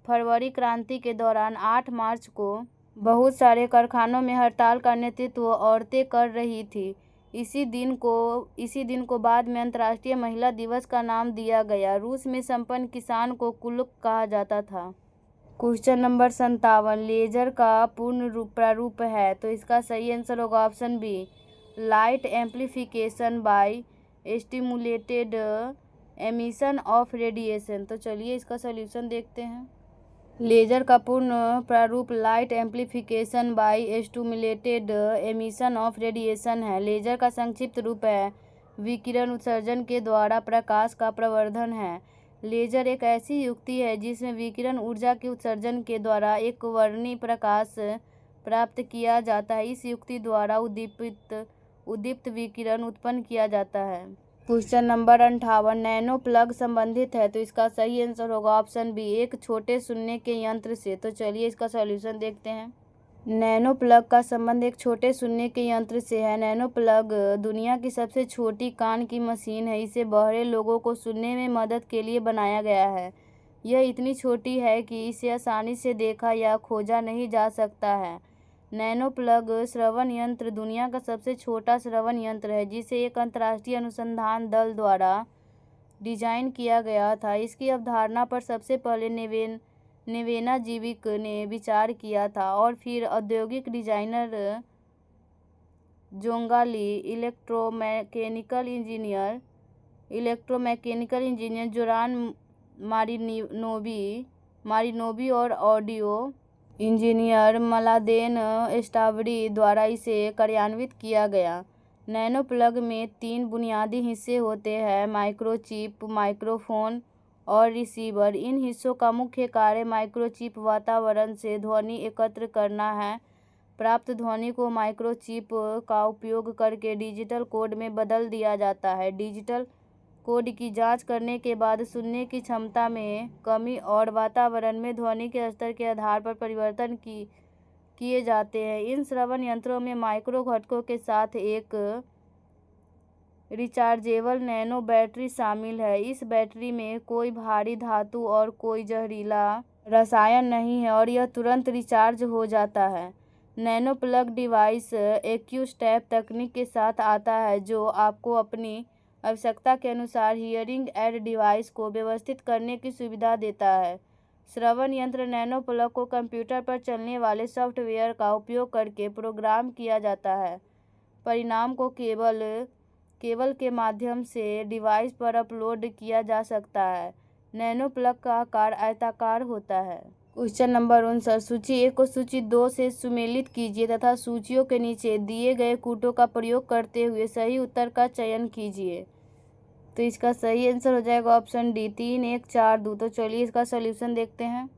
फरवरी क्रांति के दौरान 8 मार्च को बहुत सारे कारखानों में हड़ताल का नेतृत्व औरतें कर रही थी। इसी दिन को बाद में अंतर्राष्ट्रीय महिला दिवस का नाम दिया गया। रूस में संपन्न किसान को कुल्क कहा जाता था। क्वेश्चन नंबर 57, लेजर का पूर्ण प्रारूप है? तो इसका सही आंसर होगा option B, light amplification by stimulated emission of radiation. तो चलिए इसका सलूशन देखते हैं। लेजर का पूर्ण प्रारूप light amplification by stimulated emission of radiation है। लेजर का संक्षिप्त रूप है विकिरण उत्सर्जन के द्वारा प्रकाश का प्रवर्धन है। लेजर एक ऐसी युक्ति है जिसमें विकिरण ऊर्जा के उत्सर्जन के द्वारा एक वर्णीय प्रकाश प्राप्त किया जाता है। इस युक्ति द्वारा उद्दीप्त विकिरण उत्पन्न किया जाता है। क्वेश्चन नंबर 58, नैनो प्लग संबंधित है? तो इसका सही आंसर होगा ऑप्शन बी, एक छोटे सुनने के यंत्र से। तो चलिए इसका सॉल्यूशन देखते हैं। नैनो प्लग का संबंध एक छोटे सुनने के यंत्र से है। नैनो प्लग दुनिया की सबसे छोटी कान की मशीन है। इसे बहरे लोगों को सुनने में मदद के लिए बनाया गया है। यह इतनी छोटी है कि इसे आसानी से देखा या खोजा नहीं जा सकता है। नैनो प्लग श्रवण यंत्र दुनिया का सबसे छोटा श्रवण यंत्र है, जिसे एक अंतर्राष्ट्रीय अनुसंधान दल द्वारा डिजाइन किया गया था। इसकी अवधारणा पर सबसे पहले नेवेना जीविक ने विचार किया था और फिर औद्योगिक डिजाइनर जोंगाली, इलेक्ट्रोमैकेनिकल इंजीनियर जोरान मारिनोवी और ऑडियो इंजीनियर मलादेन स्टावरी द्वारा इसे कार्यान्वित किया गया। नैनो प्लग में 3 बुनियादी हिस्से होते हैं, माइक्रोचिप, माइक्रोफोन और रिसीवर। इन हिस्सों का मुख्य कार्य माइक्रोचिप वातावरण से ध्वनि एकत्र करना है। प्राप्त ध्वनि को माइक्रोचिप का उपयोग करके डिजिटल कोड में बदल दिया जाता है। डिजिटल कोड की जांच करने के बाद सुनने की क्षमता में कमी और वातावरण में ध्वनि के स्तर के आधार पर परिवर्तन किए जाते हैं। इन श्रवण यंत्रों में माइक्रो घटकों के साथ एक रिचार्जेबल नैनो बैटरी शामिल है। इस बैटरी में कोई भारी धातु और कोई जहरीला रसायन नहीं है और यह तुरंत रिचार्ज हो जाता है। नैनो प्लग डिवाइस एक्यूस्टैप तकनीक के साथ आता है जो आपको अपनी आवश्यकता के अनुसार हियरिंग एड डिवाइस को व्यवस्थित करने की सुविधा देता है। श्रवण यंत्र नैनो प्लग को कंप्यूटर पर चलने वाले सॉफ्टवेयर का उपयोग करके प्रोग्राम किया जाता है। परिणाम को केबल के माध्यम से डिवाइस पर अपलोड किया जा सकता है। नैनो प्लग का आकार आयताकार होता है। क्वेश्चन नंबर 59, सूची 1 को सूची 2 से सुमेलित कीजिए तथा सूचियों के नीचे दिए गए कूटों का प्रयोग करते हुए सही उत्तर का चयन कीजिए। तो इसका सही आंसर हो जाएगा ऑप्शन डी 3 1 4 2। तो चलिए इसका सोल्यूशन देखते हैं।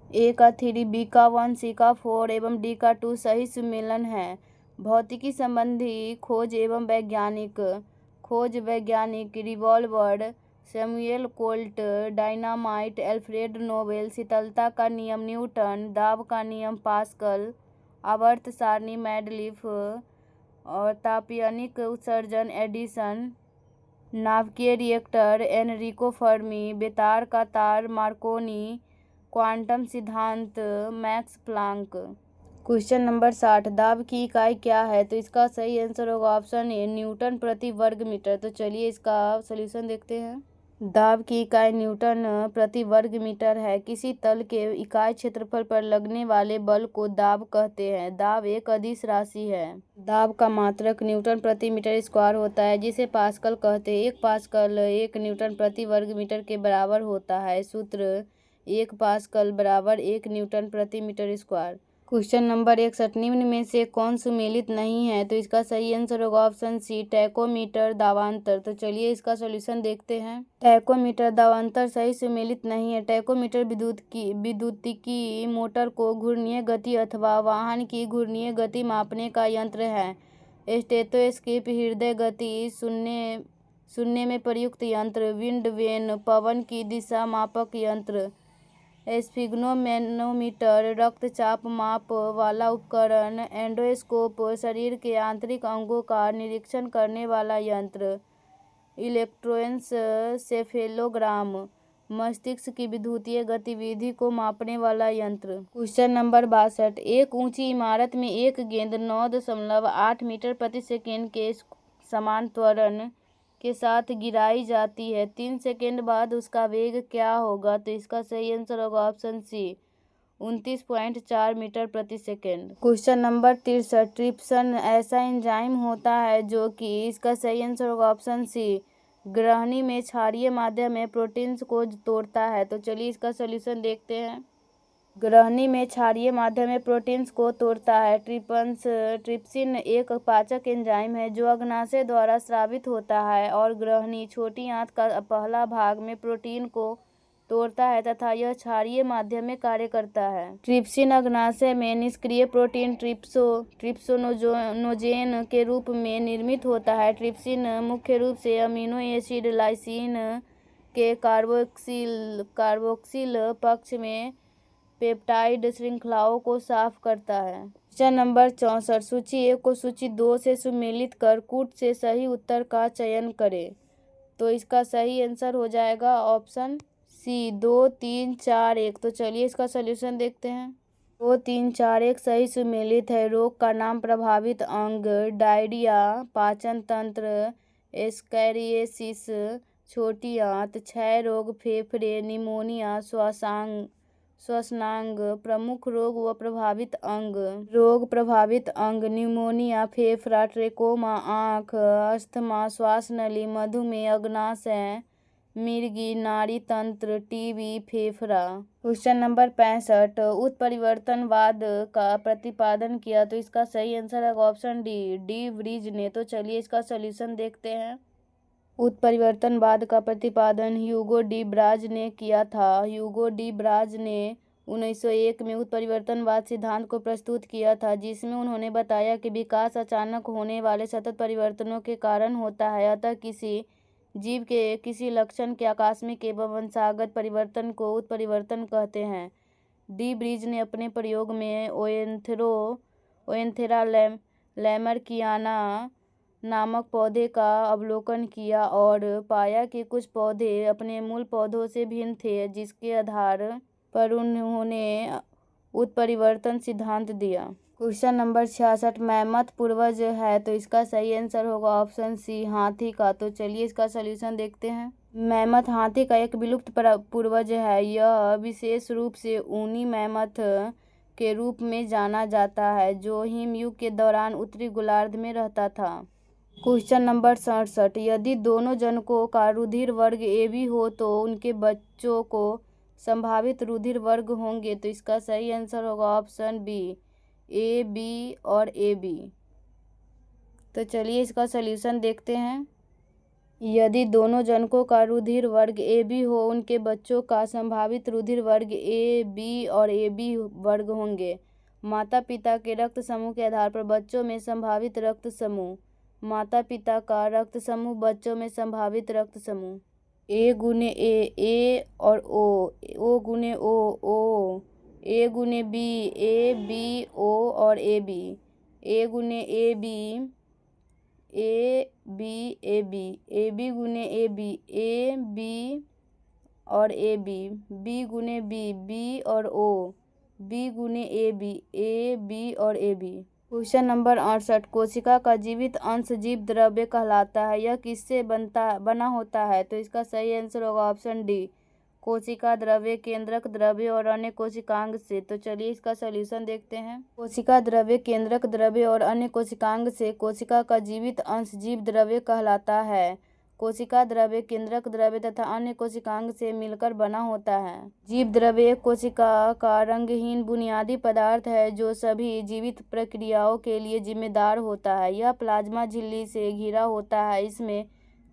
ए का 3, बी का 1, सी का 4 एवं डी का 2 सही सुमेलन है। भौतिकी संबंधी खोज एवं वैज्ञानिक revolver, Samuel Colt, dynamite, Alfred Nobel, शीतलता का नियम न्यूटन, दाब का नियम पास्कल, आवर्त सारणी मैडलिफ और तापीयनिक उत्सर्जन एडिसन, नाभिकीय रिएक्टर एनरिको फर्मी, बेतार का तार मार्कोनी, क्वांटम सिद्धांत मैक्स प्लांक। क्वेश्चन नंबर 60, दाब की इकाई क्या है? तो इसका सही आंसर होगा ऑप्शन ए न्यूटन प्रति वर्ग मीटर। तो चलिए इसका सॉल्यूशन देखते हैं। दाब की इकाई न्यूटन प्रति वर्ग मीटर है। किसी तल के इकाई क्षेत्रफल पर लगने वाले बल को दाब कहते हैं। दाब एक अदिश राशि है। दाब का मात्रक न्यूटन प्रति मीटर स्क्वायर होता है जिसे पास्कल कहते हैं। 1 पास्कल 1 न्यूटन प्रति वर्ग मीटर के बराबर होता है। सूत्र 1 पास्कल बराबर 1 न्यूटन प्रति मीटर स्क्वायर। क्वेश्चन नंबर 61, निम्न में से कौन सुमेलित नहीं है? तो इसका सही आंसर होगा ऑप्शन सी टैकोमीटर दावांतर। तो चलिए इसका सॉल्यूशन देखते हैं। टैकोमीटर दावांतर सही सुमेलित नहीं है। टैकोमीटर विद्युतिकी मोटर को घूर्णीय गति अथवा वाहन की घूर्णीय गति मापने का यंत्र है। स्टेथोस्कोप हृदय गति सुनने में प्रयुक्त यंत्र, विंड वेन पवन की दिशा मापक यंत्र, स्फिग्नोमेनोमीटर रक्तचाप माप वाला उपकरण, एंडोस्कोप शरीर के आंतरिक अंगों का निरीक्षण करने वाला यंत्र, इलेक्ट्रोएन्सेफेलोग्राम मस्तिष्क की विद्युतीय गतिविधि को मापने वाला यंत्र। क्वेश्चन नंबर 62, एक ऊंची इमारत में एक गेंद 9.8 मीटर प्रति सेकेंड के समान त्वरण के साथ गिराई जाती है। 3 सेकेंड बाद उसका वेग क्या होगा? तो इसका सही आंसर होगा ऑप्शन सी 29.4 मीटर प्रति सेकेंड। क्वेश्चन नंबर 63, ट्रिप्सन ऐसा एंजाइम होता है जो कि इसका सही आंसर होगा ऑप्शन सी ग्रहणी में क्षारीय माध्यम में प्रोटीन्स को तोड़ता है। तो चलिए इसका सॉल्यूशन देखते हैं। ग्रहणी में क्षारीय माध्यम में प्रोटीन्स को तोड़ता है। ट्रिप्सिन एक पाचक एंजाइम है जो अग्नाशय द्वारा स्रावित होता है और ग्रहणी छोटी आंत का पहला भाग में प्रोटीन को तोड़ता है तथा यह क्षारीय माध्यम में कार्य करता है। ट्रिप्सिन अग्नाशय में निष्क्रिय प्रोटीन ट्रिप्सोनोजेन के रूप में निर्मित होता है। ट्रिप्सिन मुख्य रूप से अमीनो एसिड लाइसिन के कार्बोक्सिल पक्ष में पेप्टाइड श्रृंखलाओं को साफ करता है। क्वेश्चन नंबर 64, सूची 1 को सूची 2 से सुमेलित कर कूट से सही उत्तर का चयन करें। तो इसका सही आंसर हो जाएगा ऑप्शन सी 2 3 4 1। तो चलिए इसका सॉल्यूशन देखते हैं। 2 3 4 1 सही सुमेलित है। रोग का नाम प्रभावित अंग, डायरिया, पाचन तंत्र, एस्कैरियोसिस छोटी आंत, क्षय रोग, फेफड़े, निमोनिया, श्वसनांग, प्रमुख रोग व प्रभावित अंग। रोग प्रभावित अंग न्यूमोनिया, फेफड़ा, ट्रेकोमा आँख, अस्थमा, श्वास नली, मधुमेह, अग्नाशय, मिर्गी, नाड़ी तंत्र, टीबी, फेफड़ा। क्वेश्चन नंबर 65, उत्परिवर्तनवाद का प्रतिपादन किया। तो इसका सही आंसर है ऑप्शन डी ब्रिज ने। तो चलिए इसका सॉल्यूशन देखते हैं। उत्परिवर्तनवाद का प्रतिपादन ह्यूगो डी ब्राज ने किया था। ह्यूगो डी ब्राज ने 1901 में उत्परिवर्तनवाद सिद्धांत को प्रस्तुत किया था जिसमें उन्होंने बताया कि विकास अचानक होने वाले सतत परिवर्तनों के कारण होता है, अतः किसी जीव के किसी लक्षण के आकस्मिक एवं वंशागत परिवर्तन को उत्परिवर्तन कहते हैं। डी ब्रीज ने अपने प्रयोग में ओएंथेरा लैमरकियाना नामक पौधे का अवलोकन किया और पाया कि कुछ पौधे अपने मूल पौधों से भिन्न थे, जिसके आधार पर उन्होंने उत्परिवर्तन सिद्धांत दिया। क्वेश्चन नंबर 66, मैमथ पूर्वज है तो इसका सही आंसर होगा ऑप्शन सी, हाथी का। तो चलिए इसका सलूशन देखते हैं। मैमथ हाथी का एक विलुप्त पूर्वज है। यह विशेष रूप से ऊनी मैमथ के रूप में जाना जाता है, जो हिमयुग के दौरान उत्तरी गोलार्ध में रहता था। क्वेश्चन नंबर 67, यदि दोनों जनकों का रुधिर वर्ग AB हो तो उनके बच्चों को संभावित रुधिर वर्ग होंगे। तो इसका सही आंसर होगा ऑप्शन बी, AB और AB। तो चलिए इसका सलूशन देखते हैं। यदि दोनों जनकों का रुधिर वर्ग AB हो, उनके बच्चों का संभावित रुधिर वर्ग AB और AB वर्ग होंगे। माता पिता के रक्त समूह के आधार पर बच्चों में संभावित रक्त समूह। माता पिता का रक्त समूह, बच्चों में संभावित रक्त समूह। A गुने A और O गुने O, A गुने B O और AB, A गुने AB AB गुने AB और AB, B गुने B और O, B गुने AB और AB। क्वेश्चन नंबर 68, कोशिका का जीवित अंश जीव द्रव्य कहलाता है। यह किससे बना होता है? तो इसका सही आंसर होगा ऑप्शन डी, कोशिका द्रव्य, केंद्रक द्रव्य और अन्य कोशिकांग से। तो चलिए इसका सलूशन देखते हैं। कोशिका द्रव्य, केंद्रक द्रव्य और अन्य कोशिकांग से कोशिका का जीवित अंश जीव द्रव्य कहलाता है। कोशिका द्रव्य, केंद्रक द्रव्य तथा अन्य कोशिकांग से मिलकर बना होता है। जीव द्रव्य एक कोशिका का रंगहीन बुनियादी पदार्थ है जो सभी जीवित प्रक्रियाओं के लिए जिम्मेदार होता है। यह प्लाज्मा झिल्ली से घिरा होता है। इसमें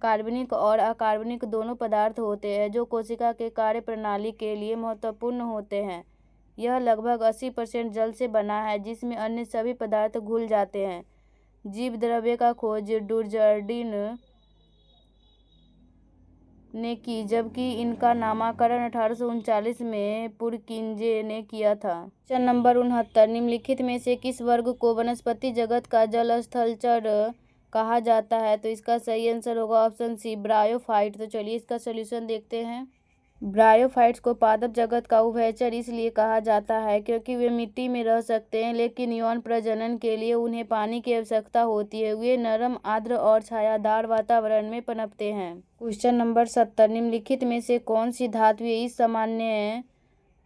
कार्बनिक और अकार्बनिक दोनों पदार्थ होते हैं जो कोशिका के कार्य प्रणाली के लिए महत्वपूर्ण होते हैं। यह लगभग 80% जल से बना है, जिसमें अन्य सभी पदार्थ घुल जाते हैं। जीव द्रव्य का खोज डुजर्डिन ने की, जबकि इनका नामकरण 1839 में पुरकिंजे ने किया था। क्वेश्चन नंबर 69, निम्नलिखित में से किस वर्ग को वनस्पति जगत का जल स्थलचर कहा जाता है? तो इसका सही आंसर होगा ऑप्शन सी, ब्रायोफाइट। तो चलिए इसका सलूशन देखते हैं। ब्रायोफाइट्स को पादप जगत का उभयचर इसलिए कहा जाता है क्योंकि वे मिट्टी में रह सकते हैं, लेकिन यौन प्रजनन के लिए उन्हें पानी की आवश्यकता होती है। वे नरम, आर्द्र और छायादार वातावरण में पनपते हैं। क्वेश्चन नंबर 70, निम्नलिखित में से कौन सी धातुएं इस सामान्य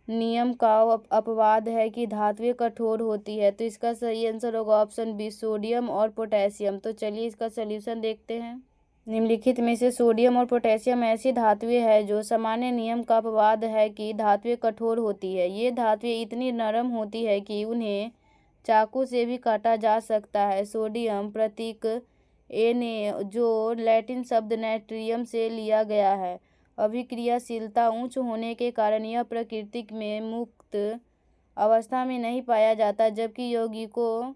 नियम का अपवाद है कि धातुएं कठोर होती है? तो इसका सही आंसर होगा ऑप्शन बी, सोडियम और पोटेशियम। तो चलिए इसका सलूशन देखते हैं। निम्नलिखित में से सोडियम और पोटेशियम ऐसी धातुएं हैं जो सामान्य नियम का अपवाद है कि धातुएं कठोर होती है। ये धातुएं इतनी नरम होती है कि उन्हें चाकू से भी काटा जा सकता है। सोडियम प्रतीक Na, जो लैटिन शब्द नाइट्रियम से लिया गया है। अभिक्रियाशीलता उच्च होने के कारण यह प्रकृति में मुक्त अवस्था में नहीं पाया जाता, जबकि यौगिकों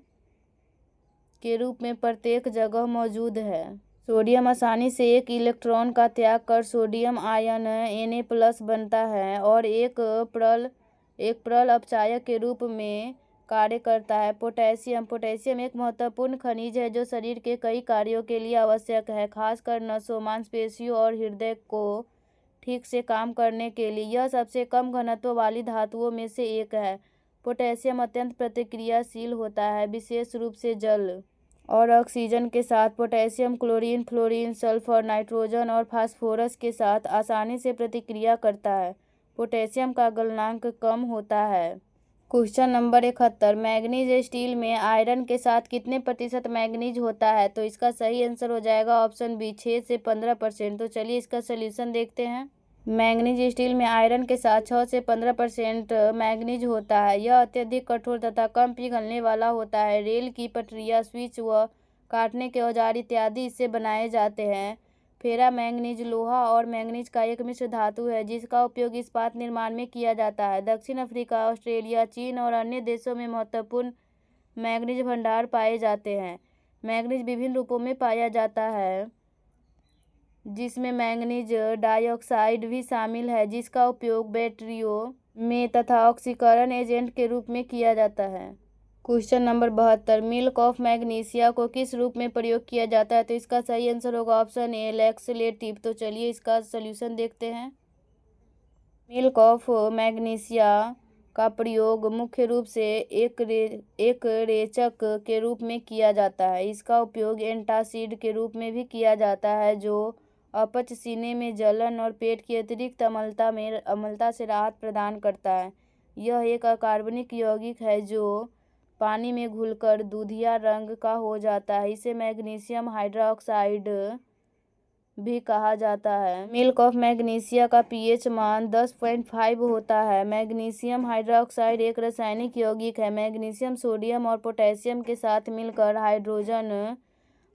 के रूप में प्रत्येक जगह मौजूद है। सोडियम आसानी से एक इलेक्ट्रॉन का त्याग कर सोडियम आयन Na+ बनता है और एक प्रल अपचायक के रूप में कार्य करता है। पोटेशियम एक महत्वपूर्ण खनिज है जो शरीर के कई कार्यों के लिए आवश्यक है, खासकर नसों, मांसपेशियों और हृदय को ठीक से काम करने के लिए। यह सबसे कम घनत्व वाली धातुओं में से एक है। पोटेशियम अत्यंत प्रतिक्रियाशील होता है, विशेष रूप से जल और ऑक्सीजन के साथ। Potassium chlorine, fluorine, sulphur, nitrogen और फास्फोरस के साथ आसानी से प्रतिक्रिया करता है। पोटेशियम का गलनांक कम होता है। क्वेश्चन नंबर 71, मैग्नीज स्टील में आयरन के साथ कितने प्रतिशत मैग्नीज होता है? तो इसका सही आंसर हो जाएगा ऑप्शन बी, 6 से 15%। तो चलिए इसका सलूशन देखते हैं। मैग्नीज स्टील में आयरन के साथ 6 से 15% मैग्नीज होता है। यह अत्यधिक कठोर तथा कम पिघलने वाला होता है। रेल की पटरियां, स्विच व काटने के औजार इत्यादि इससे बनाए जाते हैं। फेरा मैंगनीज लोहा और मैंगनीज का एक मिश्र धातु है जिसका उपयोग इस्पात निर्माण में किया जाता है। दक्षिण अफ्रीका, ऑस्ट्रेलिया, चीन और अन्य देशों में महत्वपूर्ण मैंगनीज भंडार पाए जाते हैं। मैंगनीज विभिन्न रूपों में पाया जाता है। जिसमें मैंगनीज डाइऑक्साइड भी शामिल है, जिसका उपयोग बैटरियों में तथा ऑक्सीकरण एजेंट के रूप में किया जाता है। Question number 72, milk of magnesia को किस रूप में प्रयोग किया जाता है? तो इसका सही आंसर होगा ऑप्शन ए, लैक्सलेटिव। तो चलिए इसका सॉल्यूशन देखते हैं। मिल्क ऑफ मैग्नीशिया का प्रयोग मुख्य रूप से एक रेचक के रूप में किया जाता है। इसका उपयोग एंटासिड के रूप में भी किया जाता है, जो अपच, सीने में जलन और पेट की अतिरिक्त अम्लता से राहत प्रदान करता है। यह एक अकार्बनिक यौगिक है जो पानी में घुलकर दूधिया रंग का हो जाता है। इसे मैग्नीशियम हाइड्रोक्साइड भी कहा जाता है। मिल्क ऑफ मैग्नीशिया का पीएच मान 10.5 होता है। मैग्नीशियम हाइड्रोक्साइड एक रासायनिक यौगिक है। मैग्नीशियम सोडियम और पोटेशियम के साथ मिलकर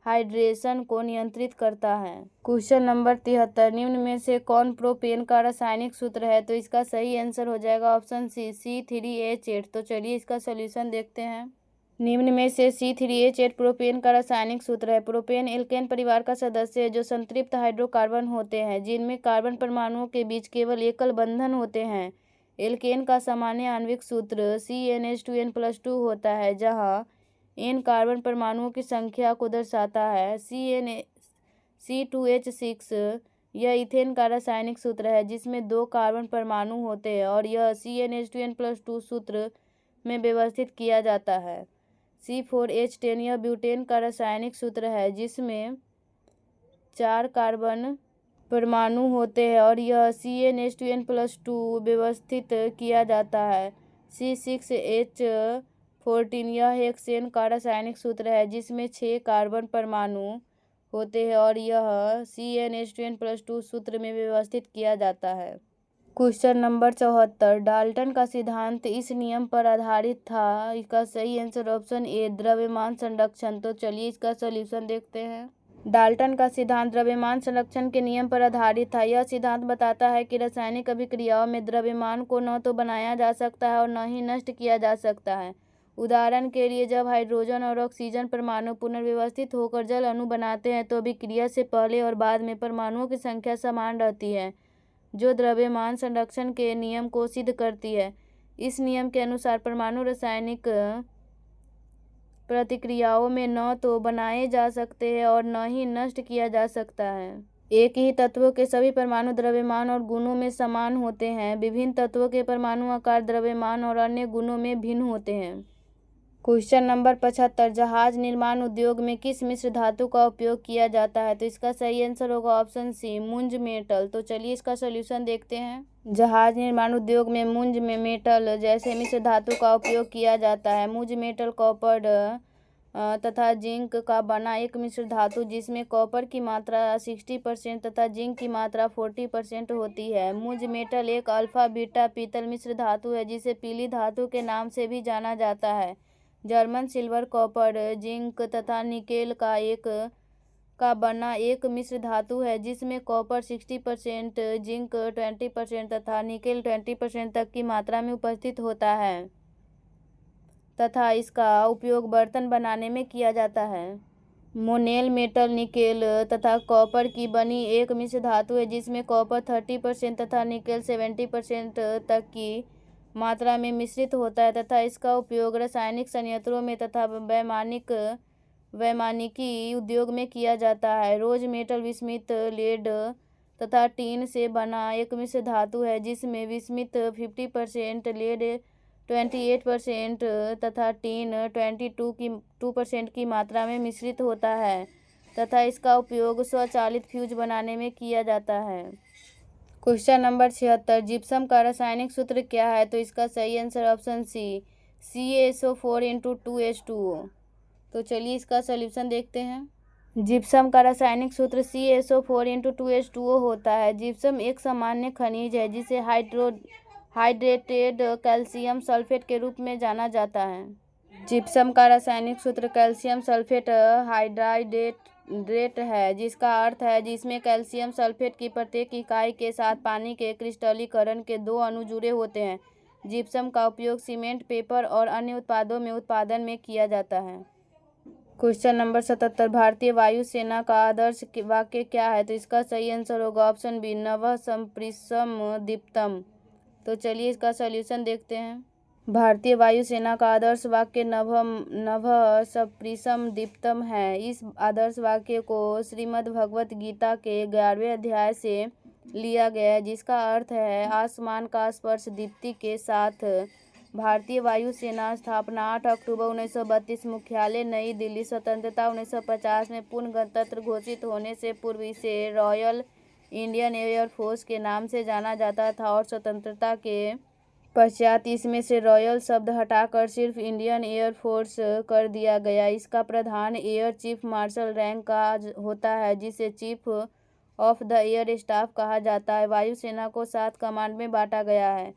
हाइड्रेशन को नियंत्रित करता है। क्वेश्चन नंबर 73, निम्न में से कौन प्रोपेन का रासायनिक सूत्र है? तो इसका सही आंसर हो जाएगा ऑप्शन सी, C3H8। तो चलिए इसका सॉल्यूशन देखते हैं। निम्न में से C3H8 प्रोपेन का रासायनिक सूत्र है। प्रोपेन एल्केन परिवार का सदस्य है जो संतृप्त हाइड्रोकार्बन होते हैं, जिनमें कार्बन परमाणुओं के बीच केवल एकल बंधन होते हैं। एल्केन का सामान्य आणविक सूत्र CnH2n+2 होता है, जहां n कार्बन परमाणुओं की संख्या को दर्शाता है। C2H6 यह इथेन का रासायनिक सूत्र है, जिसमें 2 कार्बन परमाणु होते हैं और यह CnH2n+2 सूत्र में व्यवस्थित किया जाता है। C4H10 यह ब्यूटेन का रासायनिक सूत्र है, जिसमें 4 कार्बन परमाणु होते हैं और यह CnH2n+2 व्यवस्थित किया जाता है। C6H14 यह हेक्सेन का रासायनिक सूत्र है, जिसमें 6 कार्बन परमाणु होते हैं और यह CnH2n+2 सूत्र में व्यवस्थित किया जाता है। क्वेश्चन नंबर 74, डाल्टन का सिद्धांत इस नियम पर आधारित था। इसका सही आंसर ऑप्शन ए, द्रव्यमान संरक्षण। तो चलिए इसका सॉल्यूशन देखते हैं। डाल्टन का सिद्धांत द्रव्यमान संरक्षण के नियम पर आधारित था। यह सिद्धांत बताता है कि रासायनिक अभिक्रियाओं में द्रव्यमान को न तो बनाया जा सकता है और न ही नष्ट किया जा सकता है। उदाहरण के लिए, जब हाइड्रोजन और ऑक्सीजन परमाणु पुनर्व्यवस्थित होकर जल अणु बनाते हैं तो अभिक्रिया से पहले और बाद में परमाणुओं की संख्या समान रहती है, जो द्रव्यमान संरक्षण के नियम को सिद्ध करती है। इस नियम के अनुसार परमाणु रासायनिक प्रतिक्रियाओं में न तो बनाए जा सकते हैं और न ही नष्ट किया जा सकता है। एक ही तत्व के सभी परमाणु द्रव्यमान और गुणों में समान होते हैं। विभिन्न तत्वों के परमाणु आकार, द्रव्यमान और अन्य गुणों में भिन्न होते हैं। क्वेश्चन नंबर 75, जहाज निर्माण उद्योग में किस मिश्र धातु का उपयोग किया जाता है? तो इसका सही आंसर होगा ऑप्शन सी, मुंज मेटल। तो चलिए इसका सॉल्यूशन देखते हैं। जहाज निर्माण उद्योग में मुंज में मेटल जैसे मिश्र धातु का उपयोग किया जाता है। मुंज मेटल कॉपर तथा जिंक का बना एक मिश्र धातु, जिसमें कॉपर की मात्रा 60% तथा जिंक की मात्रा 40% होती है। मुंज मेटल एक अल्फा बीटा पीतल मिश्र धातु है, जिसे पीली धातु के नाम से भी जाना जाता है। जर्मन सिल्वर, कॉपर, जिंक तथा निकेल का बना एक मिश्र धातु है, जिसमें कॉपर 60%, जिंक 20% तथा निकेल 20% तक की मात्रा में उपस्थित होता है तथा इसका उपयोग बर्तन बनाने में किया जाता है। मोनेल मेटल निकेल तथा कॉपर की बनी एक मिश्र धातु है, जिसमें कॉपर 30% तथा निकेल 70% तक की मात्रा में मिश्रित होता है तथा इसका उपयोग रासायनिक संयंत्रों में तथा वैमानिकी उद्योग में किया जाता है। रोज मेटल विस्मित लेड तथा टीन से बना एक मिश्र धातु है, जिसमें विस्मित 50%, लेड 28% तथा टीन 22% की मात्रा में मिश्रित होता है तथा इसका उपयोग स्वचालित फ्यूज बनाने में किया जाता है। क्वेश्चन नंबर 76, जिप्सम का रासायनिक सूत्र क्या है? तो इसका सही answer option C, CaSO4 × 2H2O। तो चलिए इसका सॉल्यूशन देखते हैं। जिप्सम का रासायनिक सूत्र CaSO4 × 2H2O होता है। जिप्सम एक सामान्य खनिज है, जिसे हाइड्रेटेड कैल्शियम सल्फेट के रूप में जाना जाता है। जिप्सम का रासायनिक सूत्र कैल्शियम सल्फेट हाइड्रेट है, जिसका अर्थ है जिसमें कैल्शियम सल्फेट की प्रत्येक इकाई के साथ पानी के क्रिस्टलीकरण के 2 अणु जुड़े होते हैं। जिप्सम का उपयोग सीमेंट, पेपर और अन्य उत्पादों में उत्पादन में किया जाता है। क्वेश्चन नंबर 77, भारतीय वायुसेना का आदर्श वाक्य क्या है? तो इसका सही आंसर होगा ऑप्शन बी, नभः सम्प्रीसम दीप्तम। तो चलिए इसका सॉल्यूशन देखते हैं। भारतीय वायुसेना का आदर्श वाक्य नभः सम्प्रीसम दीप्तम है। इस आदर्श वाक्य को श्रीमद् भगवत गीता के 11वें अध्याय से लिया गया है, जिसका अर्थ है आसमान का स्पर्श दीप्ति के साथ। भारतीय वायुसेना स्थापना 8 अक्टूबर 1932, मुख्यालय नई दिल्ली। स्वतंत्रता 1950 में पूर्ण गणतंत्र घोषित होने से पूर्व इसे रॉयल इंडियन एयर फोर्स के नाम से जाना जाता था और स्वतंत्रता के पश्चात इसमें से रॉयल शब्द हटाकर सिर्फ इंडियन एयर फोर्स कर दिया गया। इसका प्रधान एयर चीफ मार्शल रैंक का होता है, जिसे chief of the air staff कहा जाता है। वायुसेना को 7 कमांड में बांटा गया है।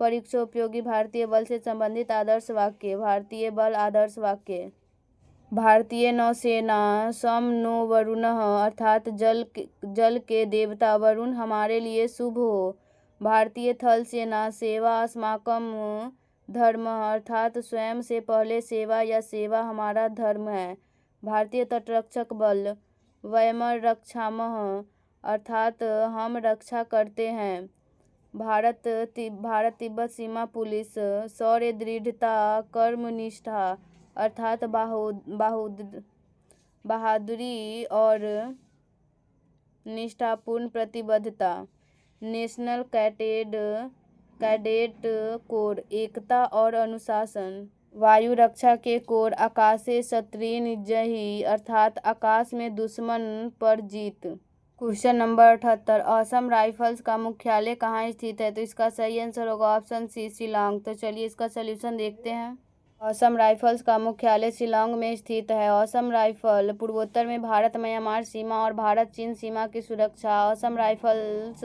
परीक्षा उपयोगी भारतीय बल से संबंधित आदर्श वाक्य। भारतीय बल आदर्श वाक्य। भारतीय नौसेना सम नो वरुणः, अर्थात जल के देवता वरुण हमारे लिए शुभ हो। भारतीय थल सेना सेवा अस्माकं धर्मः, अर्थात स्वयं से पहले सेवा या सेवा हमारा धर्म है। भारतीय तटरक्षक बल वयमर रक्षामः, अर्थात हम रक्षा करते हैं। भारत तिब्बत सीमा पुलिस शौर्य दृढ़ता कर्मनिष्ठा, अर्थात बहादुरी और निष्ठापूर्ण प्रतिबद्धता। नेशनल कैडेट कोर एकता और अनुशासन। वायु रक्षा के कोर आकाशे शत्रुन जयी, अर्थात आकाश में दुश्मन पर जीत। क्वेश्चन नंबर 78, असम राइफल्स का मुख्यालय कहाँ स्थित है? तो इसका सही आंसर होगा ऑप्शन सी, शिलांग। तो चलिए इसका सलूशन देखते हैं। असम राइफल्स का मुख्यालय शिलांग में स्थित है। असम राइफल पूर्वोत्तर में भारत म्यांमार सीमा और भारत चीन सीमा की सुरक्षा असम राइफल्स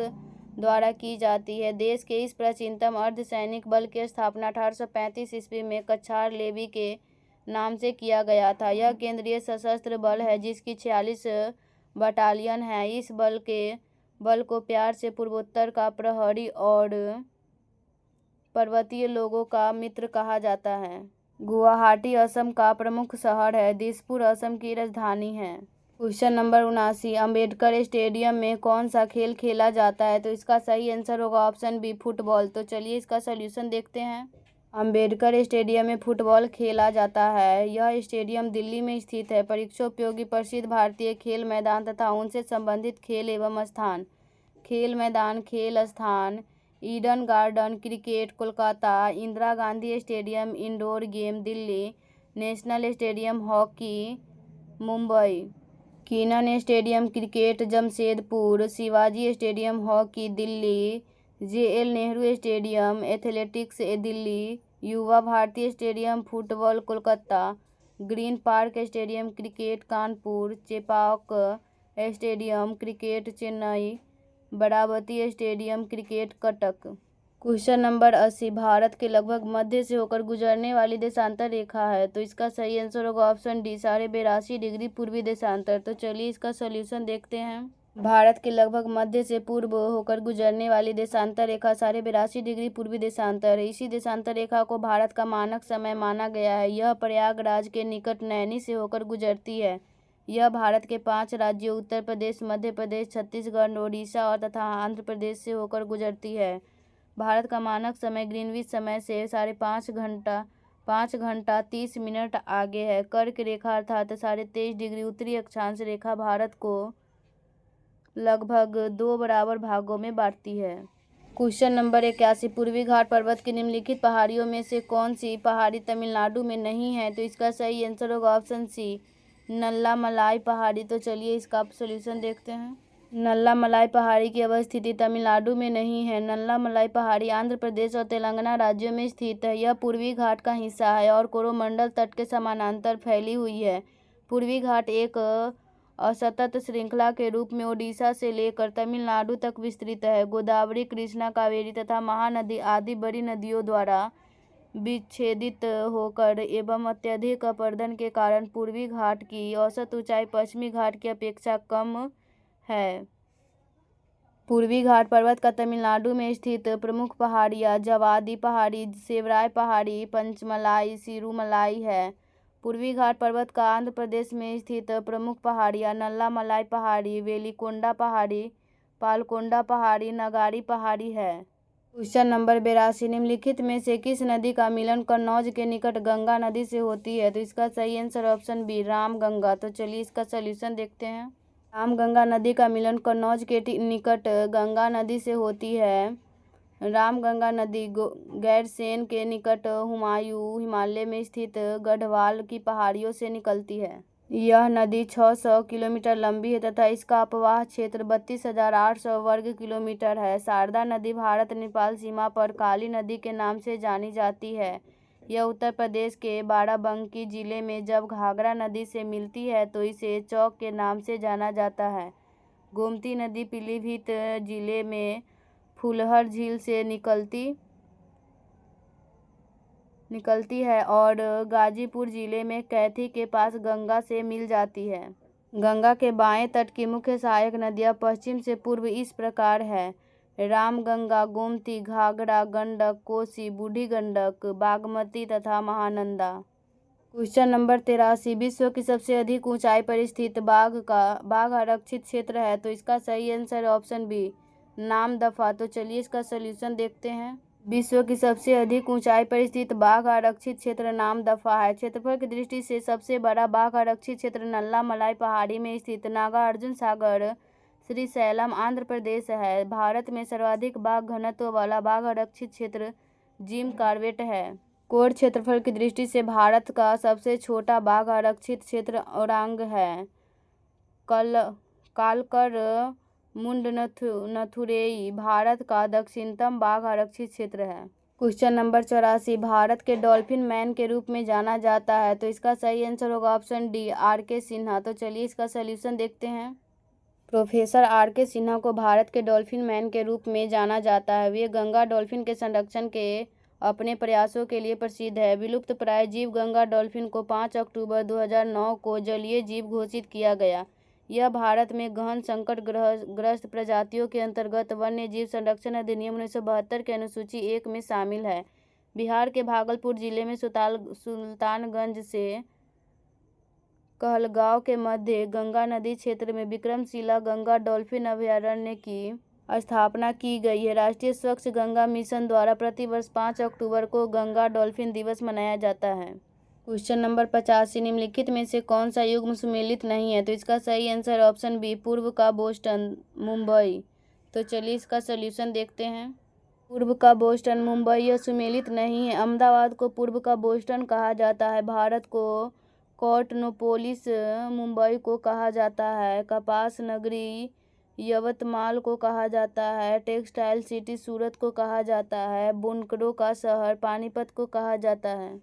द्वारा की जाती है। देश के इस प्राचीनतम अर्धसैनिक बल की स्थापना 1835 ईस्वी में कछार लेवी के नाम से किया गया था। यह केंद्रीय सशस्त्र बल है जिसकी 46 बटालियन है। इस बल को प्यार से पूर्वोत्तर का प्रहरी और पर्वतीय लोगों का मित्र कहा जाता है। गुवाहाटी असम का प्रमुख शहर है। दिसपुर असम की राजधानी है। क्वेश्चन नंबर 79, अंबेडकर स्टेडियम में कौन सा खेल खेला जाता है? तो इसका सही आंसर होगा ऑप्शन बी, फुटबॉल। तो चलिए इसका सलूशन देखते हैं। अंबेडकर स्टेडियम में फुटबॉल खेला जाता है। यह स्टेडियम दिल्ली में स्थित है। परीक्षा उपयोगी प्रसिद्ध भारतीय खेल मैदान तथा उनसे संबंधित खेल एवं स्थान। खेल मैदान, खेल स्थान, Eden Garden cricket Kolkata, Indira Gandhi stadium indoor game Delhi, National Stadium hockey Mumbai, Keenan stadium cricket Jamshedpur, Shivaji stadium hockey Delhi, JL Nehru stadium athletics Delhi, Yuva Bharati stadium football Kolkata, Green Park stadium cricket Kanpur, Chepauk stadium cricket Chennai, Barabati stadium cricket Cuttack. Question number 80, Bharat के लगभग मध्य से होकर गुजरने वाली देशांतर रेखा है। तो इसका सही आंसर होगा ऑप्शन डी, 82.5 डिग्री पूर्वी देशांतर। तो चलिए इसका सॉल्यूशन देखते हैं। भारत के लगभग मध्य से पूर्व होकर गुजरने वाली देशांतर रेखा 82.5 डिग्री पूर्वी देशांतर है। इसी देशांतर रेखा को भारत का मानक समय माना गया है। यह प्रयागराज के निकट नैनी से होकर गुजरती है। यह भारत के 5 राज्यों उत्तर प्रदेश, मध्य प्रदेश, छत्तीसगढ़, ओडिशा और तथा आंध्र प्रदेश से होकर गुजरती है। भारत का मानक समय ग्रीनविच समय से 5 घंटा 30 मिनट आगे है। कर्क रेखा अर्थात 23.5 डिग्री उत्तरी अक्षांश रेखा भारत को लगभग 2 बराबर भागों में बांटती है। क्वेश्चन नंबर 81, पूर्वी घाट पर्वत की निम्नलिखित पहाड़ियों में से कौन सी पहाड़ी तमिलनाडु में नहीं है? तो इसका सही आंसर होगा ऑप्शन सी, नल्लामलाई पहाड़ी। तो चलिए इसका सॉल्यूशन देखते हैं। नल्लामलाई पहाड़ी की अवस्थिति तमिलनाडु में नहीं है। नल्लामलाई पहाड़ी आंध्र प्रदेश और तेलंगाना राज्यों में स्थित है। यह पूर्वी घाट का हिस्सा है और कोरोमंडल तट के समानांतर फैली हुई है। पूर्वी घाट एक असतत श्रृंखला के रूप में ओडिशा से लेकर तमिलनाडु तक विस्तृत है। गोदावरी, कृष्णा, कावेरी तथा महानदी आदि बड़ी नदियों द्वारा विच्छेदित होकर एवं अत्यधिक अपरदन के कारण पूर्वी घाट की औसत ऊंचाई पश्चिमी घाट की अपेक्षा कम है। पूर्वी घाट पर्वत का तमिलनाडु में स्थित प्रमुख पहाड़ियाँ जवादी पहाड़ी, सेवराय पहाड़ी, पंचमलाई, सिरूमलाई है। पूर्वी घाट पर्वत का आंध्र प्रदेश में स्थित प्रमुख पहाड़ियाँ नल्लामलाई पहाड़ी, वेलिकोंडा पहाड़ी, पालकोंडा पहाड़ी, नगारी पहाड़ी है। क्वेश्चन नंबर 82, निम्नलिखित में से किस नदी का मिलन कन्नौज के निकट गंगा नदी से होती है? तो इसका सही आंसर ऑप्शन बी रामगंगा। तो चलिए इसका सॉल्यूशन देखते हैं। रामगंगा नदी का मिलन कन्नौज के निकट गंगा नदी से होती है। रामगंगा नदी गैरसेन के निकट हुमायूं हिमालय में स्थित गढ़वाल की पहाड़ियों से निकलती है। यह नदी 600 किलोमीटर लंबी है तथा इसका अपवाह क्षेत्र 32,800 वर्ग किलोमीटर है। शारदा नदी भारत नेपाल सीमा पर काली नदी के नाम से जानी जाती है। यह उत्तर प्रदेश के बाराबंकी जिले में जब घाघरा नदी से मिलती है तो इसे चौक के नाम से जाना जाता है। गोमती नदी पीलीभीत जिले में फुलहर झील से निकलती है और गाजीपुर जिले में कैथी के पास गंगा से मिल जाती है। गंगा के बाएं तट की मुख्य सहायक नदियां पश्चिम से पूर्व इस प्रकार है: रामगंगा, गोमती, घाघरा, गंडक, कोसी, बूढ़ी गंडक, बागमती तथा महानंदा। क्वेश्चन नंबर 83, विश्व की सबसे अधिक ऊंचाई पर स्थित बाघ आरक्षित क्षेत्र है। तो इसका सही आंसर ऑप्शन बी नामदफा। तो चलिए इसका सॉल्यूशन देखते हैं। विश्व की सबसे अधिक ऊंचाई पर स्थित बाघ आरक्षित क्षेत्र नामदफा है। क्षेत्रफल की दृष्टि से सबसे बड़ा बाघ आरक्षित क्षेत्र नल्लामलाई पहाड़ी में स्थित नागार्जुन सागर श्रीशैलम आंध्र प्रदेश है। भारत में सर्वाधिक बाघ घनत्व वाला बाघ आरक्षित क्षेत्र जिम कॉर्बेट है। कोट क्षेत्रफल की दृष्टि से भारत का सबसे छोटा बाघ आरक्षित क्षेत्र ओरांग है। कालकर मुंडनथुरई भारत का दक्षिणतम बाघ आरक्षित क्षेत्र है। क्वेश्चन नंबर 84, भारत के डॉल्फिन मैन के रूप में जाना जाता है। तो इसका सही आंसर होगा ऑप्शन डी आर.के. सिन्हा। तो चलिए इसका सॉल्यूशन देखते हैं। Professor R K. सिन्हा को भारत के डॉल्फिन मैन के रूप में जाना जाता है। वे गंगा डॉल्फिन के संरक्षण के अपने प्रयासों के लिए प्रसिद्ध है। विलुप्त प्राय जीव गंगा डॉल्फिन को 5 अक्टूबर 2009 को जलीय जीव घोषित किया गया। यह भारत में गहन संकट ग्रस्त प्रजातियों के अंतर्गत वन्य जीव संरक्षण अधिनियम 1972 के अनुसूची 1 में शामिल है। बिहार के भागलपुर जिले में सुल्तानगंज से कहलगांव के मध्य गंगा नदी क्षेत्र में विक्रमशिला गंगा डॉल्फिन अभयारण्य की स्थापना की गई है। राष्ट्रीय स्वच्छ गंगा मिशन द्वारा प्रतिवर्ष 5 अक्टूबर को गंगा डॉल्फिन दिवस मनाया जाता है। क्वेश्चन नंबर 85, निम्नलिखित में से कौन सा युग्म सुमेलित नहीं है? तो इसका सही आंसर ऑप्शन बी पूर्व का बोस्टन मुंबई। तो चलिए इसका सॉल्यूशन देखते हैं। पूर्व का बोस्टन मुंबई यह सुमेलित नहीं है। अहमदाबाद को पूर्व का बोस्टन कहा जाता है। भारत को कॉटनोपोलिस मुंबई को कहा जाता है। कपास नगरी यवतमाल को कहा जाता है। टेक्सटाइल सिटी सूरत को कहा जाता है। बुनकरों का शहर पानीपत को कहा जाता है।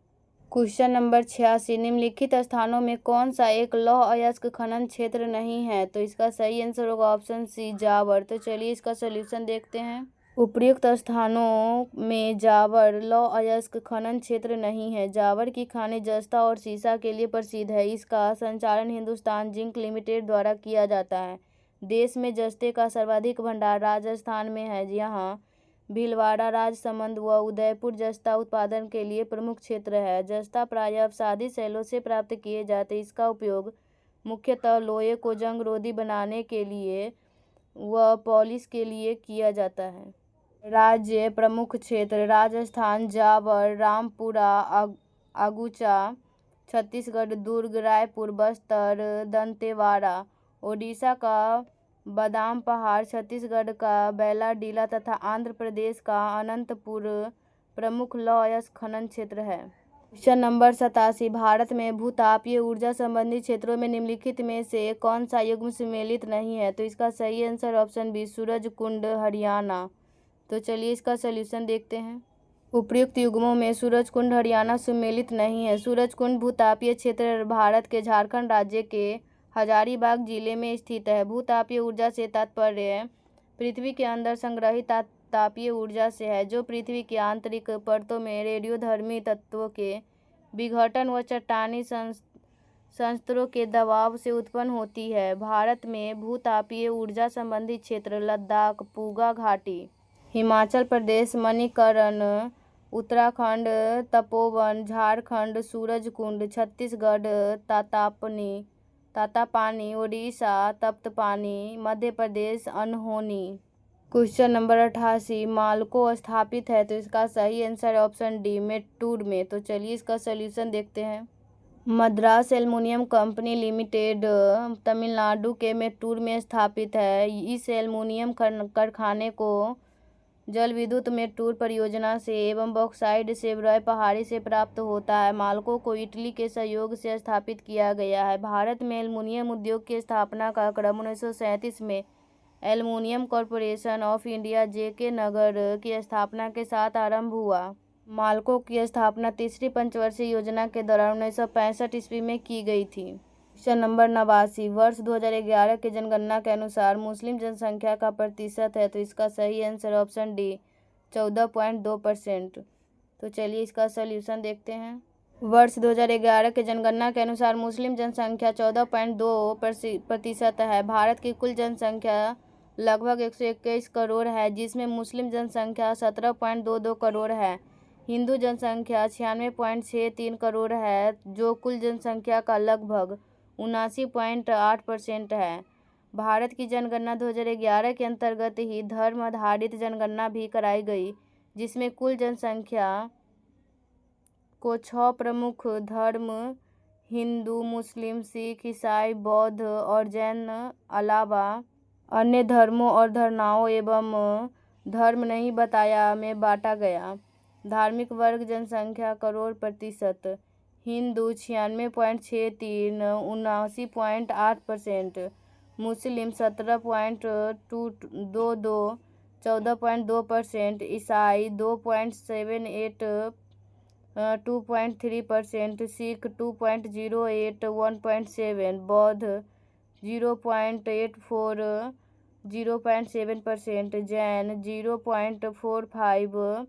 क्वेश्चन नंबर 86, निम्नलिखित स्थानों में कौन सा एक लौह अयस्क खनन क्षेत्र नहीं है? तो इसका सही आंसर होगा ऑप्शन सी जावर। तो चलिए इसका सॉल्यूशन देखते हैं। उपर्युक्त स्थानों में जावर लौह अयस्क खनन क्षेत्र नहीं है। जावर की खानी जस्ता और सीसा के लिए प्रसिद्ध है। इसका संचालन हिंदुस्तान जिंक लिमिटेड द्वारा किया जाता है। देश में जस्ते का सर्वाधिक भंडार राजस्थान में है। यहाँ भीलवाड़ा, राजसमंद व उदयपुर जस्ता उत्पादन के लिए प्रमुख क्षेत्र है। जस्ता प्रायः अवसादी शैलों से प्राप्त किए जाते। इसका उपयोग मुख्यतः लोहे को जंग रोधी बनाने के लिए व पॉलिश के लिए किया जाता है। राज्य प्रमुख क्षेत्र राजस्थान जावर, रामपुरा, अगुचा, छत्तीसगढ़ दुर्ग, रायपुर, बस्तर, दंतेवाड़ा, ओडिशा का बादाम पहाड़, छत्तीसगढ़ का बैलाडीला तथा आंध्र प्रदेश का अनंतपुर प्रमुख लौह अयस्क खनन क्षेत्र है। क्वेश्चन नंबर 87, भारत में भूतापीय ऊर्जा संबंधी क्षेत्रों में निम्नलिखित में से कौन सा युग्म सुमेलित नहीं है? तो इसका सही answer option B Surajkund Haryana. तो चलिए इसका सॉल्यूशन देखते हैं। उपर्युक्त युग्मों में सूरजकुंड हरियाणा सुमेलित नहीं है। सूरजकुंड भूतापीय क्षेत्र भारत के झारखंड राज्य के हजारीबाग जिले में स्थित है। भूतापीय ऊर्जा से तात्पर्य पृथ्वी के अंदर संग्रहित तापीय ऊर्जा से है, जो पृथ्वी की आंतरिक परतों में रेडियोधर्मी तत्वों के विघटन व चट्टानी संस्तरों के दबाव से उत्पन्न होती है। भारत में भूतापीय ऊर्जा संबंधी क्षेत्र लद्दाख, पूगा घाटी, हिमाचल प्रदेश, मणिकरण, उत्तराखंड तपोवन, झारखंड सूरजकुंड, छत्तीसगढ़ तातापानी, उड़ीसा तप्तपानी, मध्य प्रदेश अनहोनी। क्वेश्चन नंबर 88, मालको स्थापित है तो इसका सही आंसर ऑप्शन डी मेट्टूर में। तो चलिए इसका सलूशन देखते हैं। Madras aluminium company limited Tamil Nadu के मेट्टूर में स्थापित है। इस एल्युमिनियम कारखाने को जल विद्युत मेट्टूर परियोजना से एवं बॉक्साइट सेवरॉय पहाड़ी से प्राप्त होता है। मालको को इटली के सहयोग से स्थापित किया गया है। भारत में एल्युमिनियम उद्योग की स्थापना का क्रम 1937 में एल्युमिनियम कॉरपोरेशन ऑफ इंडिया जेके नगर की स्थापना के साथ आरंभ हुआ। मालको की स्थापना तीसरी पंचवर्षीय योजना के दौरान 1965 ईस्वी में की गई थी। क्वेश्चन नंबर 89, वर्ष 2011 के जनगणना के अनुसार मुस्लिम जनसंख्या का प्रतिशत है तो इसका सही आंसर ऑप्शन डी 14.2%। तो चलिए इसका सॉल्यूशन देखते हैं। वर्ष 2011 के जनगणना के अनुसार मुस्लिम जनसंख्या 14.2% है। भारत की कुल जनसंख्या लगभग 121 करोड़ है, जिसमें मुस्लिम जनसंख्या 17.22 करोड़ है। हिंदू जनसंख्या 96.63 करोड़ है, जो कुल जनसंख्या का लगभग 79.8% है। भारत की जनगणना 2011 के अंतर्गत ही धर्म आधारित जनगणना भी कराई गई, जिसमें कुल जनसंख्या को 6 प्रमुख धर्म हिंदू, मुस्लिम, सिख, ईसाई, बौद्ध और जैन अलावा अन्य धर्मों और धारणाओं एवं धर्म नहीं बताया में बांटा गया। धार्मिक वर्ग जनसंख्या करोड़ प्रतिशत, हिंदू 96.63 79.8%, मुस्लिम 17.22 14.2%, ईसाई 2.78 2.3%, सिख 2.08 1.7, बौद्ध 0.84 0.7%, जैन 0.45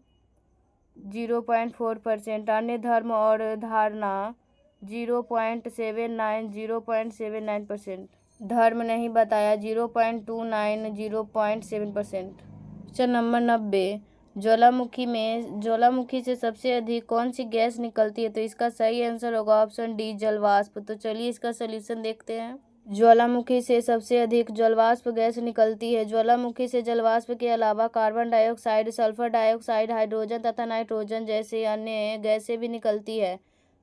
0.4%, अन्य धर्म और धारणा 0.79 0.79%, धर्म नहीं बताया 0.29 0.7%। क्वेश्चन नंबर 90, ज्वालामुखी से सबसे अधिक कौन सी गैस निकलती है तो इसका सही आंसर होगा ऑप्शन डी जलवाष्प। तो चलिए इसका सलूशन देखते हैं। ज्वालामुखी से सबसे अधिक जलवाष्प गैस निकलती है। ज्वालामुखी से जलवाष्प के अलावा carbon dioxide, sulphur dioxide, hydrogen तथा नाइट्रोजन जैसे अन्य गैसें भी निकलती है।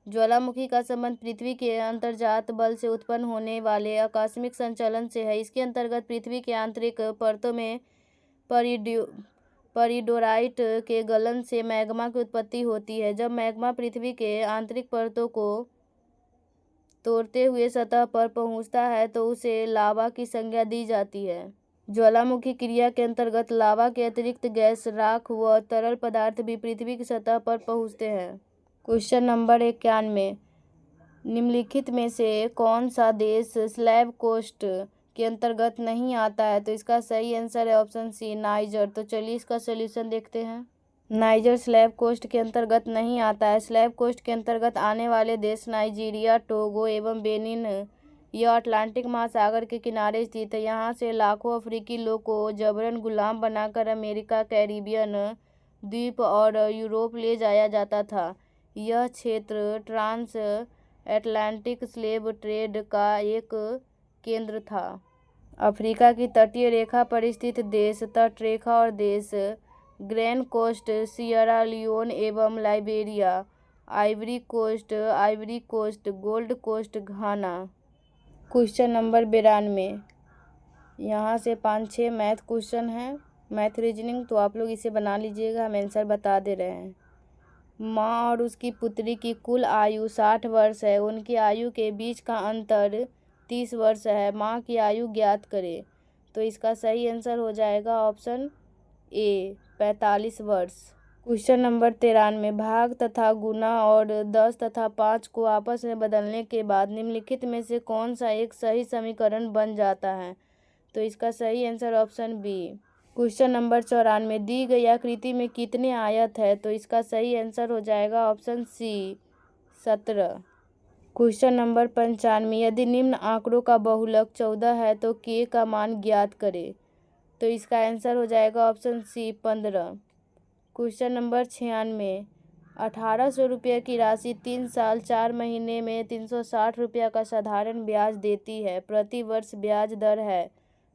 ज्वालामुखी का संबंध पृथ्वी के अंतर्जात बल से उत्पन्न होने वाले आकस्मिक संचलन से है। इसके अंतर्गत पृथ्वी के आंतरिक परतों में परिडोराइट के गलन से मैग्मा की उत्पत्ति होती है। जब मैग्मा पृथ्वी के आंतरिक परतों को तोड़ते हुए सतह पर पहुंचता है तो उसे लावा की संज्ञा दी जाती है। ज्वालामुखी क्रिया के अंतर्गत लावा के अतिरिक्त गैस, राख व तरल पदार्थ भी पृथ्वी की सतह पर पहुंचते हैं। क्वेश्चन नंबर 91, निम्नलिखित में से कौन सा देश स्लैब कोस्ट के अंतर्गत नहीं आता है तो इसका सही आंसर है ऑप्शन सी नाइजर। तो चलिए इसका सलूशन देखते हैं। नाइजर स्लैब कोस्ट के अंतर्गत नहीं आता है। स्लैब कोस्ट के अंतर्गत आने वाले देश नाइजीरिया, टोगो एवं बेनिन। यह अटलांटिक महासागर के किनारे स्थित है। यहाँ से लाखों अफ्रीकी लोग को जबरन गुलाम बनाकर अमेरिका, कैरिबियन द्वीप और यूरोप ले जाया जाता था। यह क्षेत्र ट्रांस अटलांटिक स्लेव ट्रेड का एक केंद्र था। अफ्रीका की तटीय रेखा पर स्थित देश तटरेखा और देश ग्रैंड कोस्ट, सियरा लियोन एवं Liberia, Ivory Coast, Gold Coast, Ghana. Question number 92, यहाँ से 5-6 मैथ क्वेश्चन हैं, मैथ रीजनिंग, तो आप लोग इसे बना लीजिएगा, हम आंसर बता दे रहे हैं। माँ और उसकी पुत्री की कुल आयु 60 वर्ष है। उनकी आयु के बीच का अंतर 30 वर्ष है। माँ की आयु ज्ञात करें। तो इसका सही आंसर हो जाएगा ऑप्शन ए 45 वर्ष। क्वेश्चन नंबर 93, भाग तथा गुना और 10 तथा 5 को आपस में बदलने के बाद निम्नलिखित में से कौन सा एक सही समीकरण बन जाता है तो इसका सही answer option B. Question number 94, दी गई आकृति में कितने आयत है तो इसका सही आंसर हो जाएगा ऑप्शन सी 17। क्वेश्चन नंबर 95, यदि निम्न आंकड़ों का बहुलक 14 है तो k का मान ज्ञात करें तो इसका आंसर हो जाएगा ऑप्शन सी 15। क्वेश्चन नंबर 96, 1800 रुपये की राशि 3 साल 4 महीने में 360 रुपया का साधारण ब्याज देती है, प्रति वर्ष ब्याज दर है,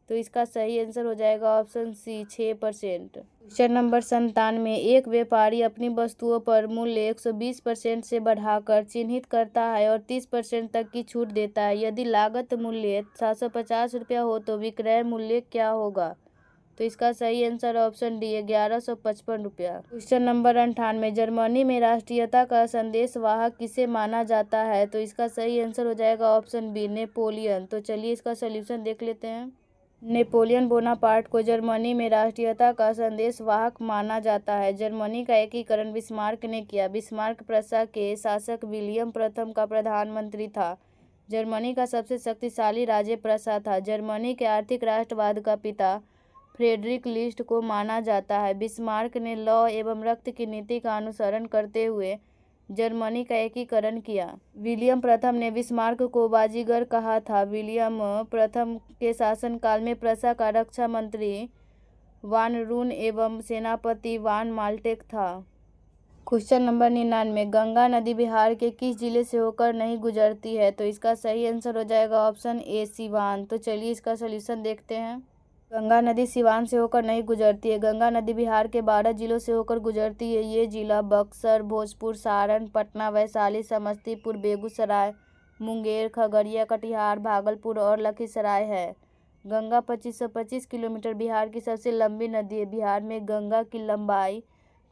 तो इसका सही आंसर हो जाएगा ऑप्शन सी 6%। क्वेश्चन नंबर 97, एक व्यापारी अपनी वस्तुओं पर मूल्य 120% से बढ़ाकर चिन्हित करता है और 30% तक की छूट देता है। यदि लागत मूल्य 750 रुपया हो तो विक्रय मूल्य क्या होगा? तो इसका सही आंसर ऑप्शन डी 1155 रुपया। क्वेश्चन नंबर 98, जर्मनी में राष्ट्रीयता का संदेशवाहक किसे माना जाता है? तो इसका सही आंसर हो जाएगा ऑप्शन बी नेपोलियन। तो चलिए इसका सोल्यूशन देख लेते हैं। नेपोलियन बोनापार्ट को जर्मनी में राष्ट्रीयता का संदेशवाहक माना जाता है। जर्मनी का एकीकरण बिस्मार्क ने किया। बिस्मार्क प्रशा के शासक विलियम प्रथम का प्रधानमंत्री था। जर्मनी का सबसे शक्तिशाली राज्य प्रशा था। जर्मनी के आर्थिक राष्ट्रवाद का पिता फ्रेडरिक लिस्ट को माना जाता है। बिस्मार्क ने लौ एवं रक्त की नीति का अनुसरण करते हुए जर्मनी का एकीकरण किया। विलियम प्रथम ने बिस्मार्क को बाजीगर कहा था। विलियम प्रथम के शासनकाल में प्रशा का रक्षा मंत्री वान रून एवं सेनापति वान माल्टेक था। क्वेश्चन नंबर 99, गंगा नदी बिहार के किस जिले से होकर नहीं गुजरती है? तो इसका सही आंसर हो जाएगा ऑप्शन ए सीवान। तो चलिए इसका सोल्यूशन देखते हैं। गंगा नदी सिवान से होकर नहीं गुजरती है। गंगा नदी बिहार के 12 जिलों से होकर गुजरती है। ये जिला बक्सर, भोजपुर, सारण, पटना, वैशाली, समस्तीपुर, बेगूसराय, मुंगेर, खगड़िया, कटिहार, भागलपुर और लखीसराय है। गंगा 2525 किलोमीटर बिहार की सबसे लंबी नदी है। बिहार में गंगा की लंबाई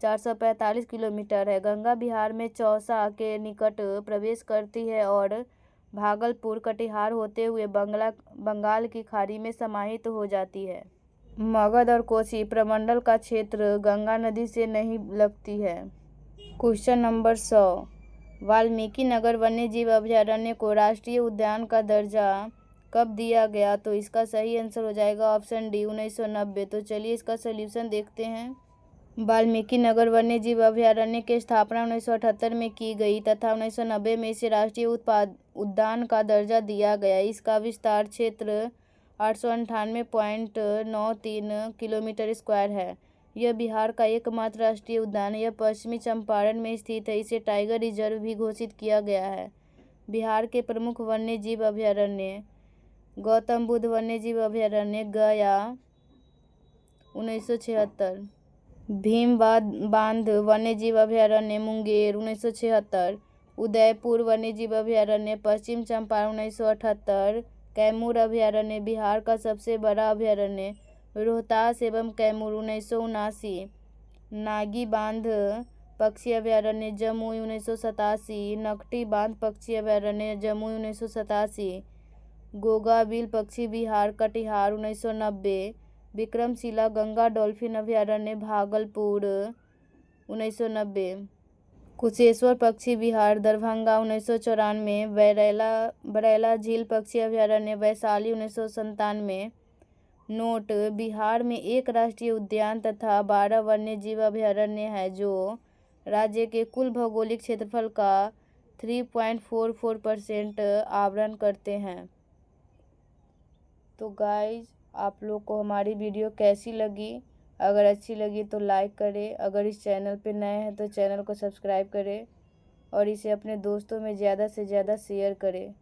445 किलोमीटर है। गंगा बिहार में चौसा के निकट प्रवेश करती है और भागलपुर, कटिहार होते हुए बंगाल की खाड़ी में समाहित हो जाती है। मगध और कोसी प्रमंडल का क्षेत्र गंगा नदी से नहीं लगती है। क्वेश्चन नंबर 100, वाल्मीकि नगर वन्यजीव अभयारण्य को राष्ट्रीय उद्यान का दर्जा कब दिया गया? तो इसका सही आंसर हो जाएगा ऑप्शन डी 1990। तो चलिए इसका सोल्यूशन देखते हैं। वाल्मीकि नगर वन्यजीव अभयारण्य की स्थापना 1978 में की गई तथा 1990 में इसे राष्ट्रीय उद्यान का दर्जा दिया गया। इसका विस्तार क्षेत्र 898.93 किलोमीटर स्क्वायर है। यह बिहार का एकमात्र राष्ट्रीय उद्यान है। यह पश्चिमी चंपारण में स्थित है। इसे टाइगर रिजर्व भी घोषित किया गया है। बिहार के प्रमुख वन्यजीव अभयारण्य: गौतम बुद्ध वन्यजीव अभयारण्य, गया 1976, भीम बांध वन्यजीव अभयारण्य, मुंगेर 1976, उदयपुर वन्यजीव अभयारण्य, पश्चिम चंपारण 1978, कैमूर अभयारण्य बिहार का सबसे बड़ा अभयारण्य, रोहतास एवं कैमूर 1979, नागी बांध पक्षी अभयारण्य जमुई 1987, नकटी बांध पक्षी अभयारण्य जमुई 1987, गोगाबिल पक्षी बिहार कटिहार 1990, विक्रमशिला गंगा डॉल्फिन अभयारण्य भागलपुर 1990, कुशेश्वर पक्षी विहार दरभंगा 1994, बरैला झील पक्षी अभयारण्य वैशाली 1997। नोट: बिहार में एक राष्ट्रीय उद्यान तथा 12 वन्यजीव अभयारण्य है जो राज्य के कुल भौगोलिक क्षेत्रफल का 3.44% आवरण करते हैं। तो गाइज, आप लोग को हमारी वीडियो कैसी लगी? अगर अच्छी लगी तो लाइक करें। अगर इस चैनल पे नए हैं तो चैनल को सब्सक्राइब करें और इसे अपने दोस्तों में ज़्यादा से ज़्यादा शेयर करें।